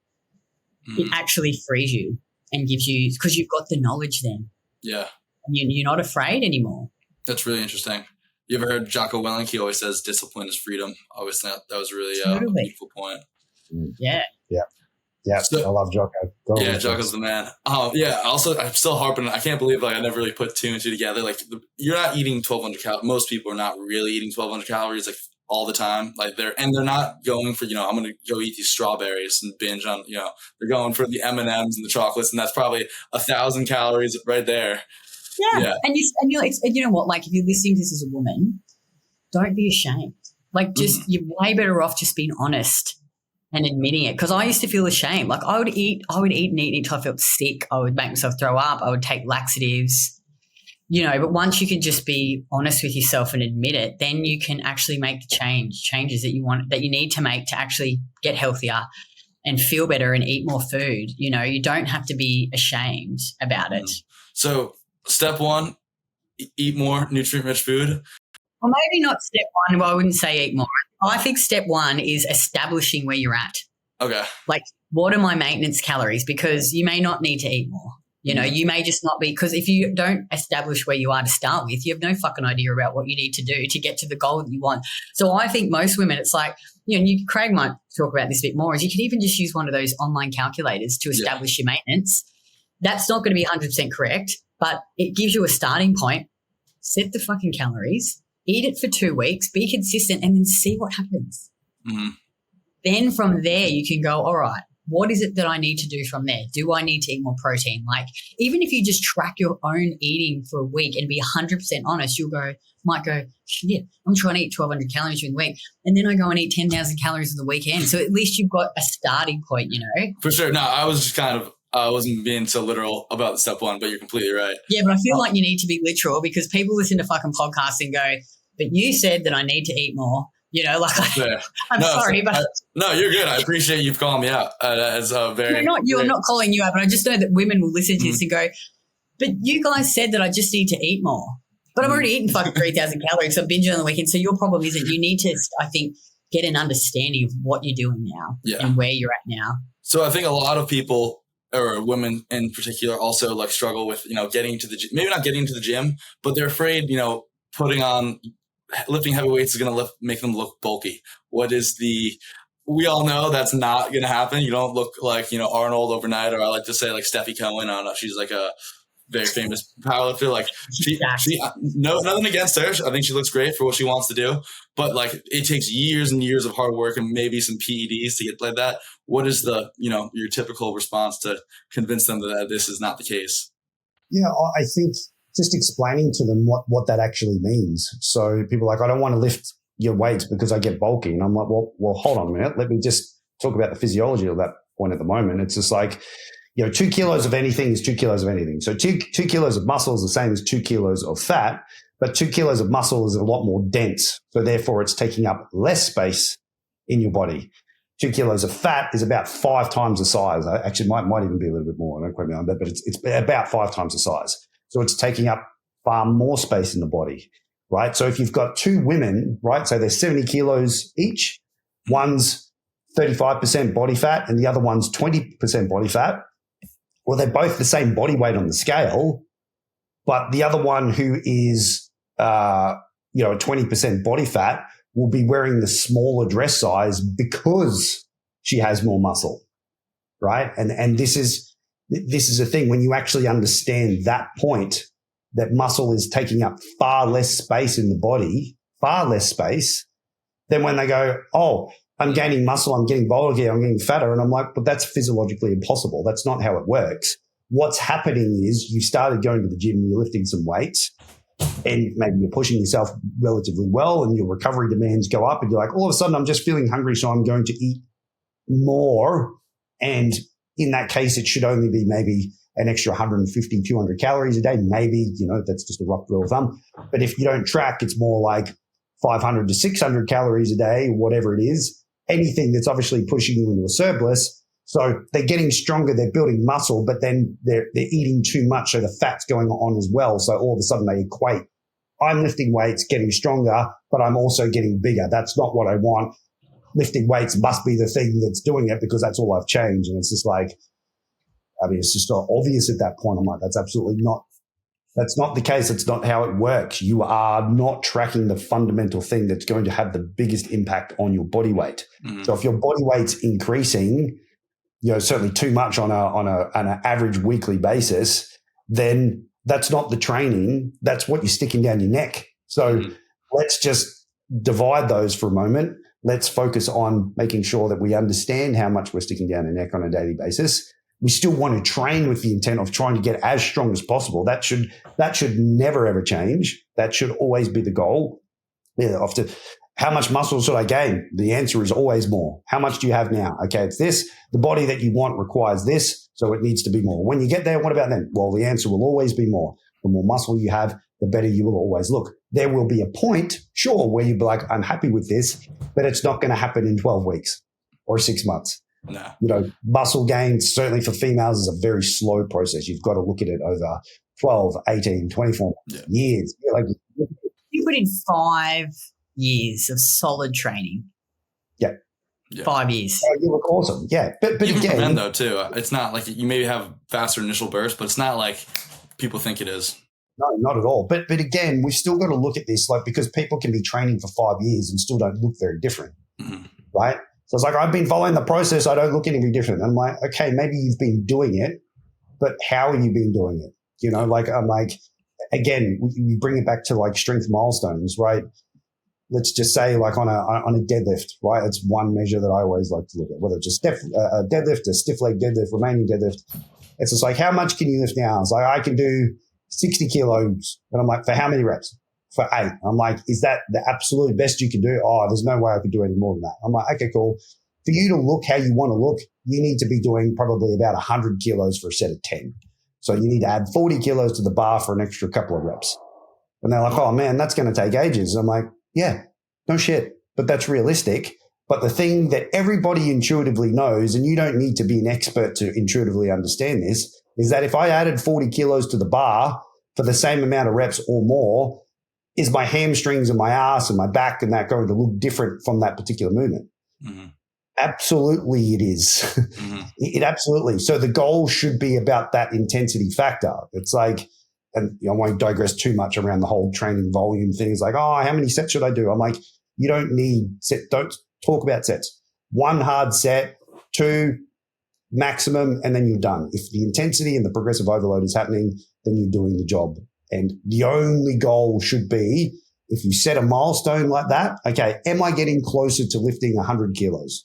It actually frees you and gives you, because you've got the knowledge then. Yeah. And you're not afraid anymore. That's really interesting. You ever heard Jocko Willink? He always says discipline is freedom. I always thought that was really a beautiful point. Yeah. Yeah, so, I love Jocko. Jocko's the man. Also, I'm still harping. I can't believe I never really put 2 and 2 together. You're not eating 1,200 calories. Most people are not really eating 1,200 calories all the time. They're not going for, I'm going to go eat these strawberries and binge on, they're going for the M&Ms and the chocolates, and that's probably 1,000 calories right there. Yeah. And you know what? If you're listening to this as a woman, don't be ashamed. You're way better off just being honest and admitting it. Because I used to feel ashamed. I would eat until I felt sick. I would make myself throw up. I would take laxatives, but once you can just be honest with yourself and admit it, then you can actually make the changes that you need to make to actually get healthier and feel better and eat more food. You don't have to be ashamed about it. So step 1, eat more nutrient-rich food. Well, maybe not step 1. Well, I wouldn't say eat more. I think step 1 is establishing where you're at. Okay. What are my maintenance calories? Because you may not need to eat more. You know, you may just not be, because if you don't establish where you are to start with, you have no fucking idea about what you need to do to get to the goal that you want. So I think most women, it's like, you know, Craig might talk about this a bit more, is you can even just use one of those online calculators to establish your maintenance. That's not going to be 100% correct, but it gives you a starting point. Set the fucking calories, eat it for 2 weeks, be consistent, and then see what happens. Mm-hmm. Then from there, you can go, all right, what is it that I need to do from there? Do I need to eat more protein? Like, even if you just track your own eating for a week and be 100% honest, might go, shit, I'm trying to eat 1,200 calories during the week. And then I go and eat 10,000 calories on the weekend. So at least you've got a starting point, you know? For sure. No, I was just kind of, I wasn't being so literal about step one, but you're completely right. Yeah, but I feel like you need to be literal, because people listen to fucking podcasts and go, but you said that I need to eat more. You know, like, I'm sorry, but... No, you're good. I appreciate you calling me out as a very... No, not you. I'm not calling you out, but I just know that women will listen to this and go, but you guys said that I just need to eat more. But I've already eaten fucking 3,000 calories, so I'm binging on the weekend. So your problem isn't, you need to, I think, get an understanding of what you're doing now and where you're at now. So I think a lot of people, or women in particular, also like struggle with, you know, getting to the gym, maybe not getting to the gym, but they're afraid, you know, lifting heavy weights is going to make them look bulky. We all know that's not going to happen. You don't look like, you know, Arnold overnight, or I like to say like Steffi Cohen. I don't know. She's like a very famous powerlifter. Like nothing against her. I think she looks great for what she wants to do, but like it takes years and years of hard work and maybe some PEDs to get like that. What is your typical response to convince them that this is not the case? Yeah, I think just explaining to them what that actually means. So people are like, I don't want to lift your weights because I get bulky. And I'm like, well, hold on a minute. Let me just talk about the physiology of that point at the moment. It's just like, you know, 2 kilos of anything is 2 kilos of anything. So 2 kilos of muscle is the same as 2 kilos of fat, but 2 kilos of muscle is a lot more dense. So therefore it's taking up less space in your body. 2 kilos of fat is about 5 times the size. Actually, might even be a little bit more. Don't quote me on that, but it's about 5 times the size. So it's taking up far more space in the body, right? So if you've got 2 women, right, so they're 70 kilos each, one's 35% body fat and the other one's 20% body fat. Well, they're both the same body weight on the scale, but the other one who is, 20% body fat will be wearing the smaller dress size because she has more muscle, right? And this is a thing when you actually understand that point, that muscle is taking up far less space in the body, far less space, than when they go, oh, I'm gaining muscle, I'm getting bulky, I'm getting fatter. And I'm like, but that's physiologically impossible. That's not how it works. What's happening is you started going to the gym and you're lifting some weights and maybe you're pushing yourself relatively well and your recovery demands go up and you're like, all of a sudden I'm just feeling hungry, so I'm going to eat more. And in that case, it should only be maybe an extra 150, 200 calories a day. Maybe, that's just a rough rule of thumb. But if you don't track, it's more like 500 to 600 calories a day, whatever it is, anything that's obviously pushing you into a surplus. So they're getting stronger, they're building muscle, but then they're eating too much. So the fat's going on as well. So all of a sudden they equate. I'm lifting weights, getting stronger, but I'm also getting bigger. That's not what I want. Lifting weights must be the thing that's doing it because that's all I've changed. And it's just like, it's just not obvious at that point. I'm like, that's not the case. It's not how it works. You are not tracking the fundamental thing that's going to have the biggest impact on your body weight. Mm-hmm. So if your body weight's increasing, certainly too much on an average weekly basis, then that's not the training. That's what you're sticking down your neck. So let's just divide those for a moment. Let's focus on making sure that we understand how much we're sticking down the neck on a daily basis. We still want to train with the intent of trying to get as strong as possible. That should never, ever change. That should always be the goal. Yeah, often, how much muscle should I gain? The answer is always more. How much do you have now? Okay, it's this. The body that you want requires this, so it needs to be more. When you get there, what about then? Well, the answer will always be more. The more muscle you have, the better you will always look. There will be a point, sure, where you'll be like, I'm happy with this, but it's not going to happen in 12 weeks or 6 months. No. Muscle gain, certainly for females, is a very slow process. You've got to look at it over 12, 18, 24 years. You put in 5 years of solid training. Yeah. 5 years. Oh, you look awesome. Yeah. But even again, for men though too, it's not like you maybe have faster initial bursts, but it's not like people think it is. No, not at all. But again, we've still got to look at this, like, because people can be training for 5 years and still don't look very different, right? So it's like, I've been following the process. I don't look any different. I'm like, okay, maybe you've been doing it, but how have you been doing it? You know, like, I'm like, again, we bring it back to like strength milestones, right? Let's just say like on a deadlift, right? It's one measure that I always like to look at, whether it's a deadlift, a stiff leg deadlift, remaining deadlift. It's just like, how much can you lift now? It's like, I can do 60 kilos. And I'm like, for how many reps? For 8. I'm like, is that the absolute best you can do? Oh, there's no way I could do any more than that. I'm like, okay, cool. For you to look how you want to look, you need to be doing probably about 100 kilos for a set of 10. So you need to add 40 kilos to the bar for an extra couple of reps. And they're like, oh man, that's going to take ages. I'm like, yeah, no shit, but that's realistic. But the thing that everybody intuitively knows, and you don't need to be an expert to intuitively understand this, is that if I added 40 kilos to the bar for the same amount of reps or more, is my hamstrings and my ass and my back and that going to look different from that particular movement? Absolutely it is. It absolutely. So the goal should be about that intensity factor. It's like, and I won't digress too much around the whole training volume thing. It's like, oh, how many sets should I do? I'm like, you don't need don't talk about sets. 1 hard set, 2 maximum, and then you're done. If the intensity and the progressive overload is happening, then you're doing the job. And the only goal should be, if you set a milestone like that, okay, am I getting closer to lifting 100 kilos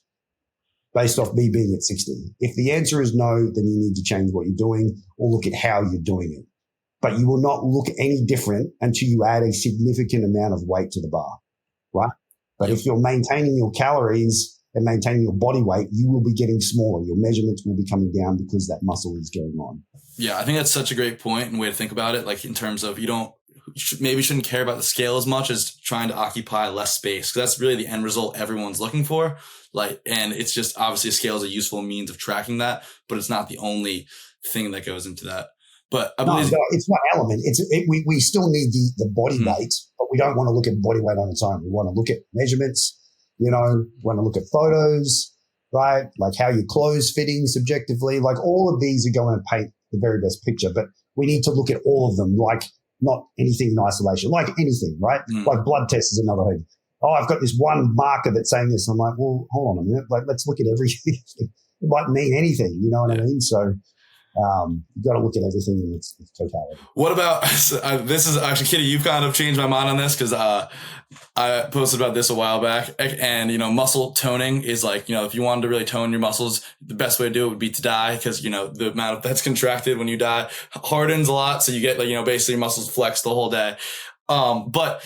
based off me being at 60? If the answer is no, then you need to change what you're doing or look at how you're doing it. But you will not look any different until you add a significant amount of weight to the bar, right? But if you're maintaining your calories and maintaining your body weight, you will be getting smaller. Your measurements will be coming down because that muscle is going on. Yeah, I think that's such a great point and way to think about it. Like in terms of maybe shouldn't care about the scale as much as trying to occupy less space, because that's really the end result everyone's looking for. Like, and it's just obviously a scale is a useful means of tracking that, but it's not the only thing that goes into that. But I believe it's one element. We still need the body weight, but we don't want to look at body weight on its own. We want to look at measurements. You know, want to look at photos, right? Like how your clothes fitting subjectively. Like all of these are going to paint the very best picture, but we need to look at all of them. Like not anything in isolation. Like anything, right? Like blood test is another thing. Oh, I've got this one marker that's saying this. I'm like, well, hold on a minute. Like, let's look at everything. It might mean anything. You know what I mean? So. You've got to look at everything in its totality. What about this? Is actually, Kitty, you've kind of changed my mind on this because I posted about this a while back. And muscle toning is like, if you wanted to really tone your muscles, the best way to do it would be to die, because the amount of that's contracted when you die hardens a lot, so you get like basically your muscles flex the whole day. But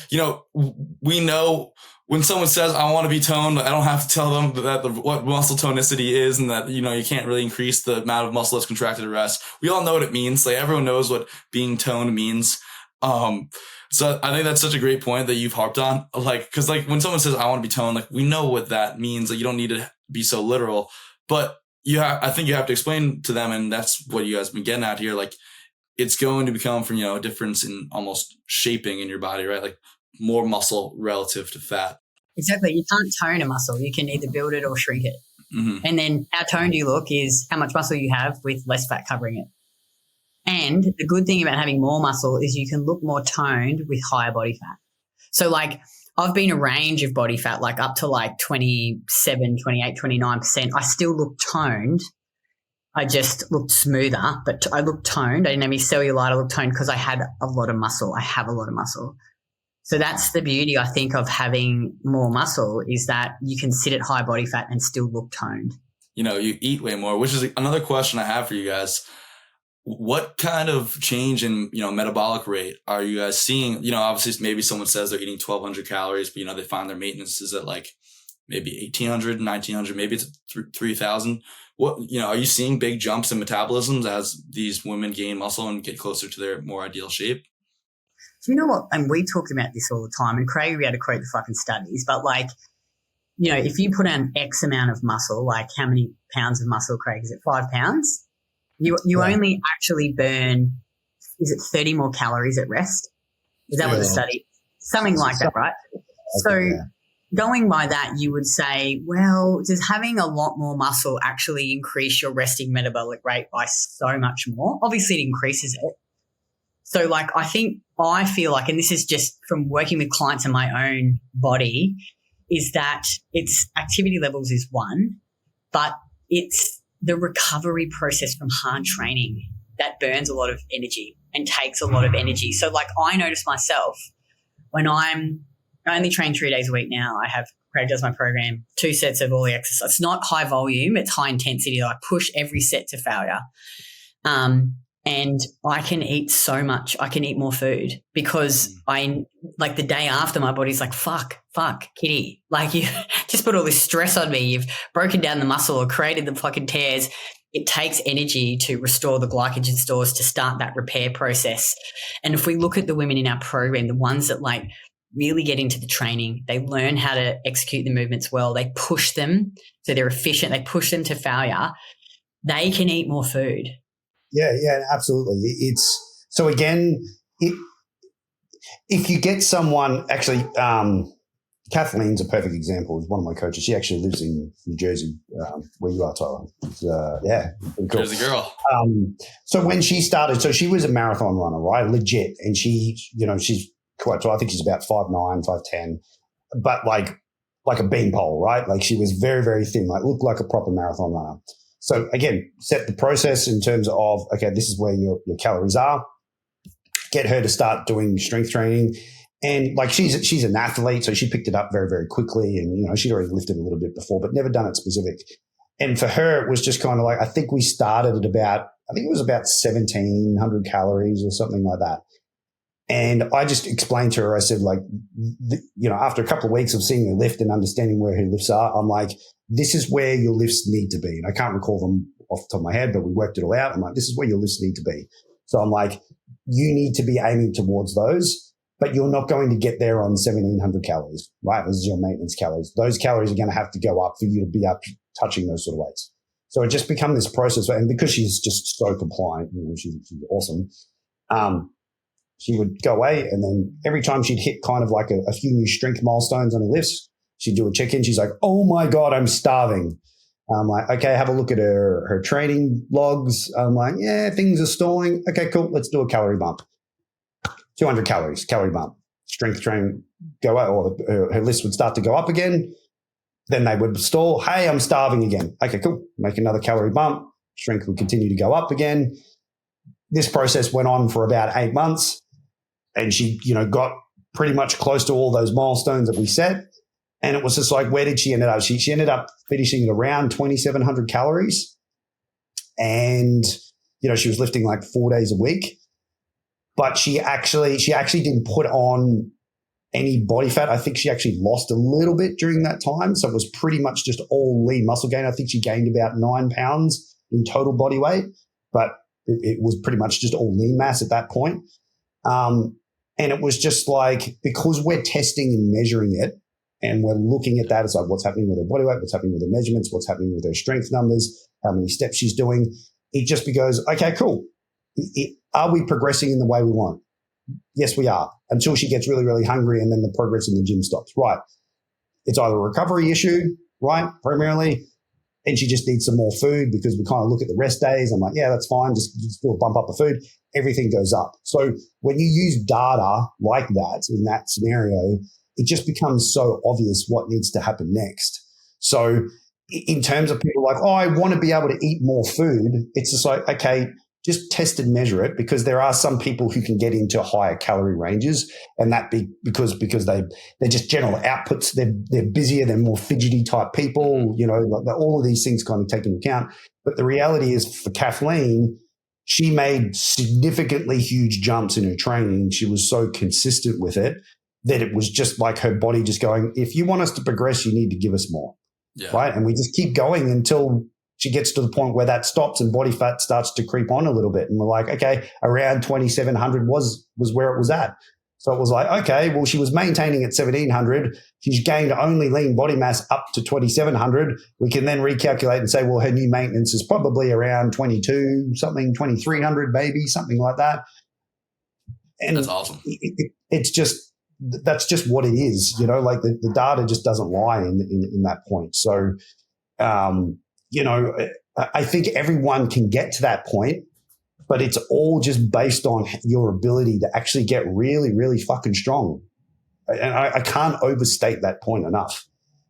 we know. When someone says, I want to be toned, I don't have to tell them that what muscle tonicity is, and that, you can't really increase the amount of muscle that's contracted at rest. We all know what it means. Like everyone knows what being toned means. So I think that's such a great point that you've harped on. Like, cause like when someone says, I want to be toned, like we know what that means. Like you don't need to be so literal, but I think you have to explain to them. And that's what you guys have been getting at here. Like it's going to become from, a difference in almost shaping in your body, right? Like more muscle relative to fat. Exactly. You can't tone a muscle. You can either build it or shrink it. And then how toned you look is how much muscle you have with less fat covering it. And the good thing about having more muscle is you can look more toned with higher body fat. So like I've been a range of body fat, like up to like 27, 28, 29%. I still look toned. I just looked smoother, but I looked toned. I didn't have any cellulite. I looked toned because I had a lot of muscle. I have a lot of muscle. So that's the beauty, I think, of having more muscle, is that you can sit at high body fat and still look toned. You eat way more, which is another question I have for you guys. What kind of change in, metabolic rate are you guys seeing? Obviously maybe someone says they're eating 1,200 calories, but, they find their maintenance is at like maybe 1,800, 1,900, maybe it's 3,000. What, are you seeing big jumps in metabolisms as these women gain muscle and get closer to their more ideal shape? You know what? And we talk about this all the time, and Craig will be able to quote the fucking studies, but like, if you put on X amount of muscle, like how many pounds of muscle, Craig? Is it 5 pounds? You only actually burn, is it 30 more calories at rest? Is that what the study? Something like that, right? So going by that, you would say, well, does having a lot more muscle actually increase your resting metabolic rate by so much more? Obviously, it increases it. So, like, I feel like, and this is just from working with clients in my own body, is that it's activity levels is one, but it's the recovery process from hard training that burns a lot of energy and takes a lot of energy. So, like, I notice myself when I only train 3 days a week now. Craig does my program, 2 sets of all the exercise. It's not high volume, it's high intensity. I push every set to failure. And I can eat so much. I can eat more food because like the day after, my body's like, fuck, Kitty. Like, you just put all this stress on me. You've broken down the muscle or created the fucking tears. It takes energy to restore the glycogen stores to start that repair process. And if we look at the women in our program, the ones that like really get into the training, they learn how to execute the movements well. They push them so they're efficient. They push them to failure. They can eat more food. Yeah, absolutely. It's so again, if you get someone actually, Kathleen's a perfect example. Is one of my coaches. She actually lives in New Jersey, where you are, Tyler. Pretty cool. Jersey girl. So when she started, so she was a marathon runner, right? Legit, and she's quite tall. I think she's about 5'9", 5'10", but like a beanpole, right? Like she was very, very thin, like looked like a proper marathon runner. So again, set the process in terms of, okay, this is where your calories are. Get her to start doing strength training. And like she's an athlete, so she picked it up very, very quickly. And, she'd already lifted a little bit before, but never done it specific. And for her, it was just kind of like, I think we started at about 1,700 calories or something like that. And I just explained to her, I said, like, after a couple of weeks of seeing her lift and understanding where her lifts are, I'm like, this is where your lifts need to be. And I can't recall them off the top of my head, but we worked it all out. I'm like, this is where your lifts need to be. So I'm like, you need to be aiming towards those, but you're not going to get there on 1,700 calories, right? This is your maintenance calories. Those calories are going to have to go up for you to be up touching those sort of weights. So it just become this process. And because she's just so compliant, she's awesome. She would go away, and then every time she'd hit kind of like a few new strength milestones on her lifts, she'd do a check-in. She's like, oh my God, I'm starving. I'm like, okay, have a look at her training logs. I'm like, yeah, things are stalling. Okay, cool. Let's do a calorie bump. 200 calories, calorie bump. Strength training go out, or her list would start to go up again. Then they would stall. Hey, I'm starving again. Okay, cool. Make another calorie bump. Strength would continue to go up again. This process went on for about 8 months. And she, got pretty much close to all those milestones that we set. And it was just like, where did she end up? She ended up finishing at around 2,700 calories. And, she was lifting like 4 days a week. But she actually didn't put on any body fat. I think she actually lost a little bit during that time. So it was pretty much just all lean muscle gain. I think she gained about 9 pounds in total body weight. But it was pretty much just all lean mass at that point. And it was just like, because we're testing and measuring it and we're looking at that, it's like what's happening with her body weight, what's happening with her measurements, what's happening with her strength numbers, how many steps she's doing. It just goes, okay, cool. Are we progressing in the way we want? Yes, we are. Until she gets really, really hungry and then the progress in the gym stops. Right. It's either a recovery issue, right, primarily, and she just needs some more food because we kind of look at the rest days. I'm like, yeah, that's fine. Just do a bump up of food. Everything goes up. So when you use data like that in that scenario, it just becomes so obvious what needs to happen next. So in terms of people like, oh, I want to be able to eat more food, it's just like, okay, just test and measure it, because there are some people who can get into higher calorie ranges, and that because they're just general outputs. They're busier, they're more fidgety type people, like all of these things kind of take into account. But the reality is, for Kathleen, she made significantly huge jumps in her training. She was so consistent with it that it was just like her body just going, if you want us to progress, you need to give us more. Yeah. Right. And we just keep going until she gets to the point where that stops and body fat starts to creep on a little bit. And we're like, okay, around 2,700 was where it was at. So it was like, okay, well, she was maintaining at 1,700. She's gained only lean body mass up to 2,700. We can then recalculate and say, well, her new maintenance is probably around 2,300 maybe, something like that. And that's awesome. It's just that's just what it is, you know, like the data just doesn't lie in that point. So, you know, I think everyone can get to that point, but it's all just based on your ability to actually get really, really fucking strong. And I can't overstate that point enough.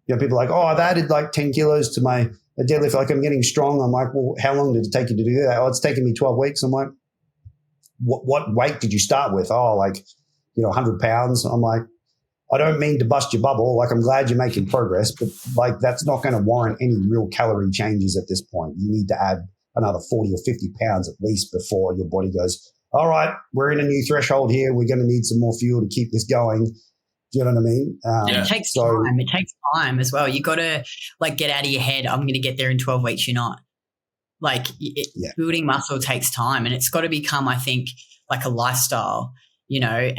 You know, people are like, oh, I've added like 10 kilos to my deadlift. Like I'm getting strong. I'm like, well, how long did it take you to do that? Oh, it's taken me 12 weeks. I'm like, what weight did you start with? Oh, like, you know, 100 pounds. I'm like, I don't mean to bust your bubble. Like, I'm glad you're making progress, but like, that's not going to warrant any real calorie changes at this point. You need to add another 40 or 50 pounds at least before your body goes, all right, we're in a new threshold here. We're going to need some more fuel to keep this going. Do you know what I mean? It takes time. It takes time as well. You got to like get out of your head. I'm going to get there in 12 weeks. You're not. Like building muscle takes time, and it's got to become, I think, like a lifestyle, you know.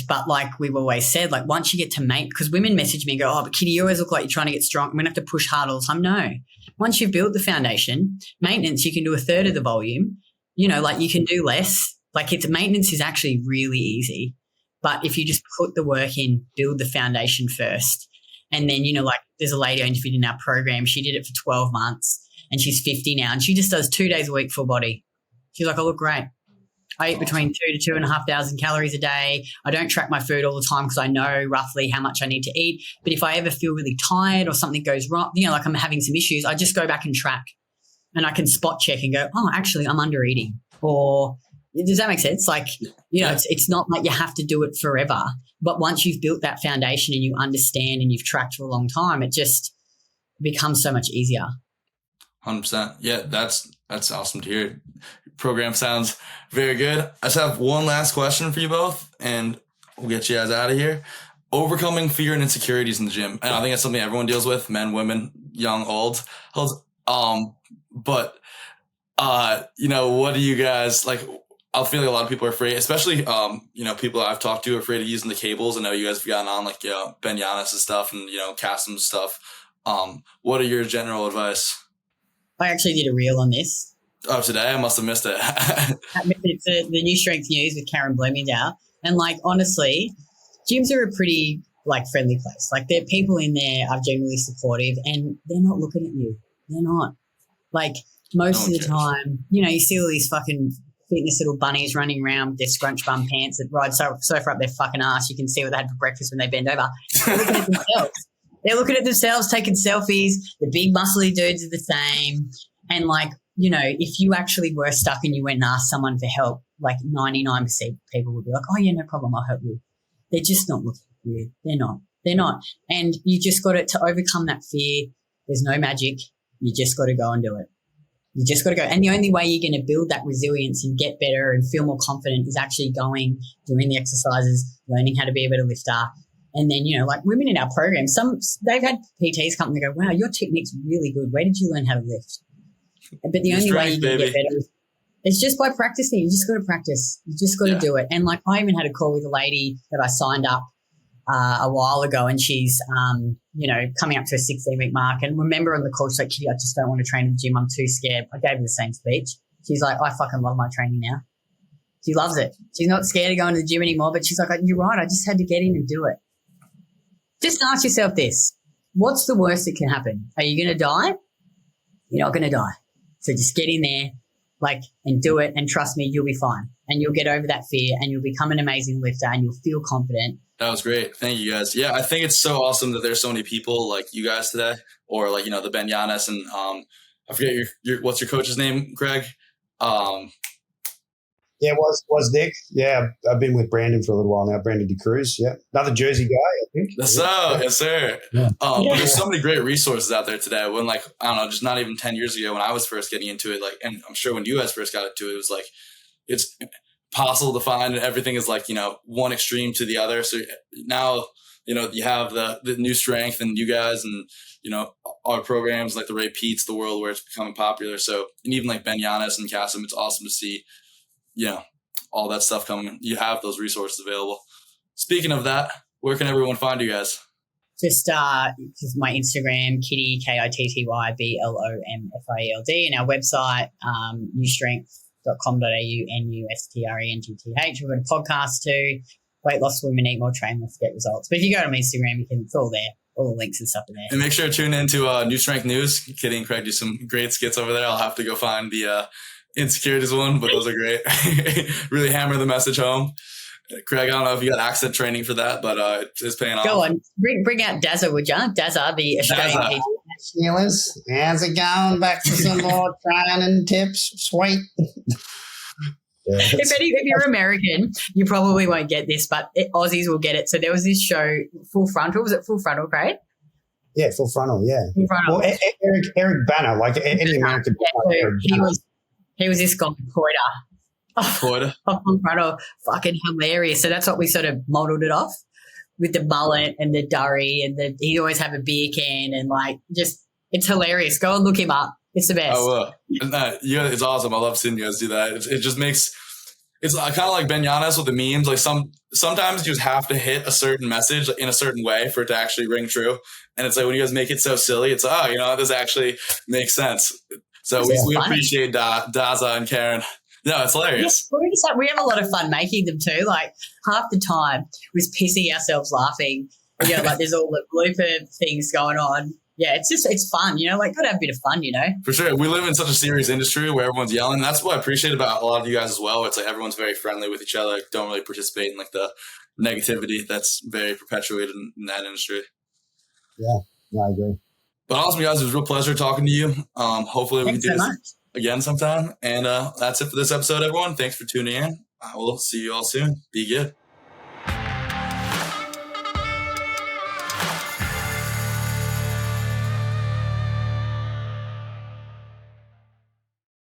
But like we've always said, like once you get to because women message me and go, oh, but Kitty, you always look like you're trying to get strong. I'm going to have to push hard all the time. No. Once you've built the foundation, maintenance, you can do a third of the volume, you know, like you can do less. Like maintenance is actually really easy. But if you just put the work in, build the foundation first. And then, you know, like there's a lady I interviewed in our program. She did it for 12 months and she's 50 now and she just does 2 days a week full body. She's like, I look great. I eat between 2,000 to 2,500 calories a day. I don't track my food all the time because I know roughly how much I need to eat. But if I ever feel really tired or something goes wrong, you know, like I'm having some issues, I just go back and track and I can spot check and go, oh, actually I'm under eating. Or does that make sense? Like, you know, it's not like you have to do it forever. But once you've built that foundation and you understand and you've tracked for a long time, it just becomes so much easier. 100%. Yeah, that's awesome to hear. Program sounds very good. I just have one last question for you both, and we'll get you guys out of here. Overcoming fear and insecurities in the gym. And I think that's something everyone deals with, men, women, young, old. But you know, what do you guys like? I feel like a lot of people are afraid, especially, you know, people I've talked to are afraid of using the cables. I know you guys have gotten on like, you know, Ben Giannis and stuff and, you know, Cassim's stuff. What are your general advice? I actually did a reel on this. Oh, today? I must have missed it. It's the NuStrength News with Karen Bloomingdale. And like, honestly, gyms are a pretty like friendly place. Like there are people in there are generally supportive and they're not looking at you. They're not. Like most of the time, you know, you see all these fucking fitness little bunnies running around with their scrunch bum pants that ride so far up their fucking ass. You can see what they had for breakfast when they bend over. They're looking at themselves. They're looking at themselves, taking selfies. The big muscly dudes are the same. And like, you know, if you actually were stuck and you went and asked someone for help, like 99% of people would be like, oh yeah, no problem, I'll help you. They're just not looking at you. They're not. And you just got to overcome that fear. There's no magic. You just got to go and do it. You just got to go. And the only way you're going to build that resilience and get better and feel more confident is actually going, doing the exercises, learning how to be a better lifter. And then, you know, like women in our program, they've had PTs come and they go, wow, your technique's really good. Where did you learn how to lift? But the only way you can get better is just by practicing. You just got to practice. You just got to do it. And like I even had a call with a lady that I signed up a while ago and she's, you know, coming up to a 16-week mark. And remember on the call, she's like, Kitty, I just don't want to train in the gym. I'm too scared. I gave her the same speech. She's like, I fucking love my training now. She loves it. She's not scared of going to the gym anymore, but she's like, you're right. I just had to get in and do it. Just ask yourself this. What's the worst that can happen? Are you going to die? You're not going to die. So just get in there, like, and do it. And trust me, you'll be fine. And you'll get over that fear and you'll become an amazing lifter and you'll feel confident. That was great. Thank you guys. Yeah, I think it's so awesome that there's so many people like you guys today, or like, you know, the Ben Giannis and I forget your what's your coach's name, Craig? Yeah, it was Nick. Yeah, I've been with Brandon for a little while now. Brandon DeCruz. Yeah, another Jersey guy, I think. That's so, yes, sir. Yeah. But there's so many great resources out there today. When like I don't know, just not even 10 years ago when I was first getting into it, like, and I'm sure when you guys first got into it, it was like it's possible to find, and everything is like, you know, one extreme to the other. So now, you know, you have the NuStrength and you guys, and you know, our programs like the Ray Peats, the world where it's becoming popular. So, and even like Ben Giannis and Cassim, it's awesome to see. Yeah, all that stuff coming. You have those resources available. Speaking of that, where can everyone find you guys? Just my Instagram, Kitty, KITTYBLOMFIELD, and our website, NuStrength.com.au, NuStrength. We've got a podcast too. weight loss women eat more, train less, get results. But if you go to my Instagram, it's all there. All the links and stuff in there. And make sure to tune into NuStrength News. Kitty and Craig do some great skits over there. I'll have to go find the Insecurities one, but those are great. Really hammer the message home. Craig, I don't know if you got accent training for that, but it's paying off. Go on. Bring out Dazza, would you? Dazza, the Australian teacher. Steelers, how's it going? Back to some more training tips. Sweet. If you're American, you probably won't get this, but Aussies will get it. So there was this show, Full Frontal. Was it Full Frontal, Craig? Yeah, Full Frontal, yeah. Full Frontal. Well, Eric Banner, like any American. Yeah, so he was this guy, Porter. Of Full Frontal. Fucking hilarious. So that's what we sort of modelled it off with the mullet and the durry and he'd always have a beer can and like just, it's hilarious. Go and look him up. It's the best. Oh, it's awesome. I love seeing you guys do that. It just makes it's kind of like Ben Yanis with the memes. Like sometimes you just have to hit a certain message in a certain way for it to actually ring true. And it's like when you guys make it so silly, it's this actually makes sense. So we appreciate Daza and Karen. No, it's hilarious. Yeah, we have a lot of fun making them too. Like half the time we're pissing ourselves laughing. Like there's all the blooper things going on. Yeah, it's fun, like gotta have a bit of fun, For sure. We live in such a serious industry where everyone's yelling. That's what I appreciate about a lot of you guys as well. It's like everyone's very friendly with each other, don't really participate in like the negativity that's very perpetuated in that industry. Yeah, I agree. But awesome, guys. It was a real pleasure talking to you. Hopefully we can do this again sometime. And that's it for this episode, everyone. Thanks for tuning in. I will see you all soon. Be good.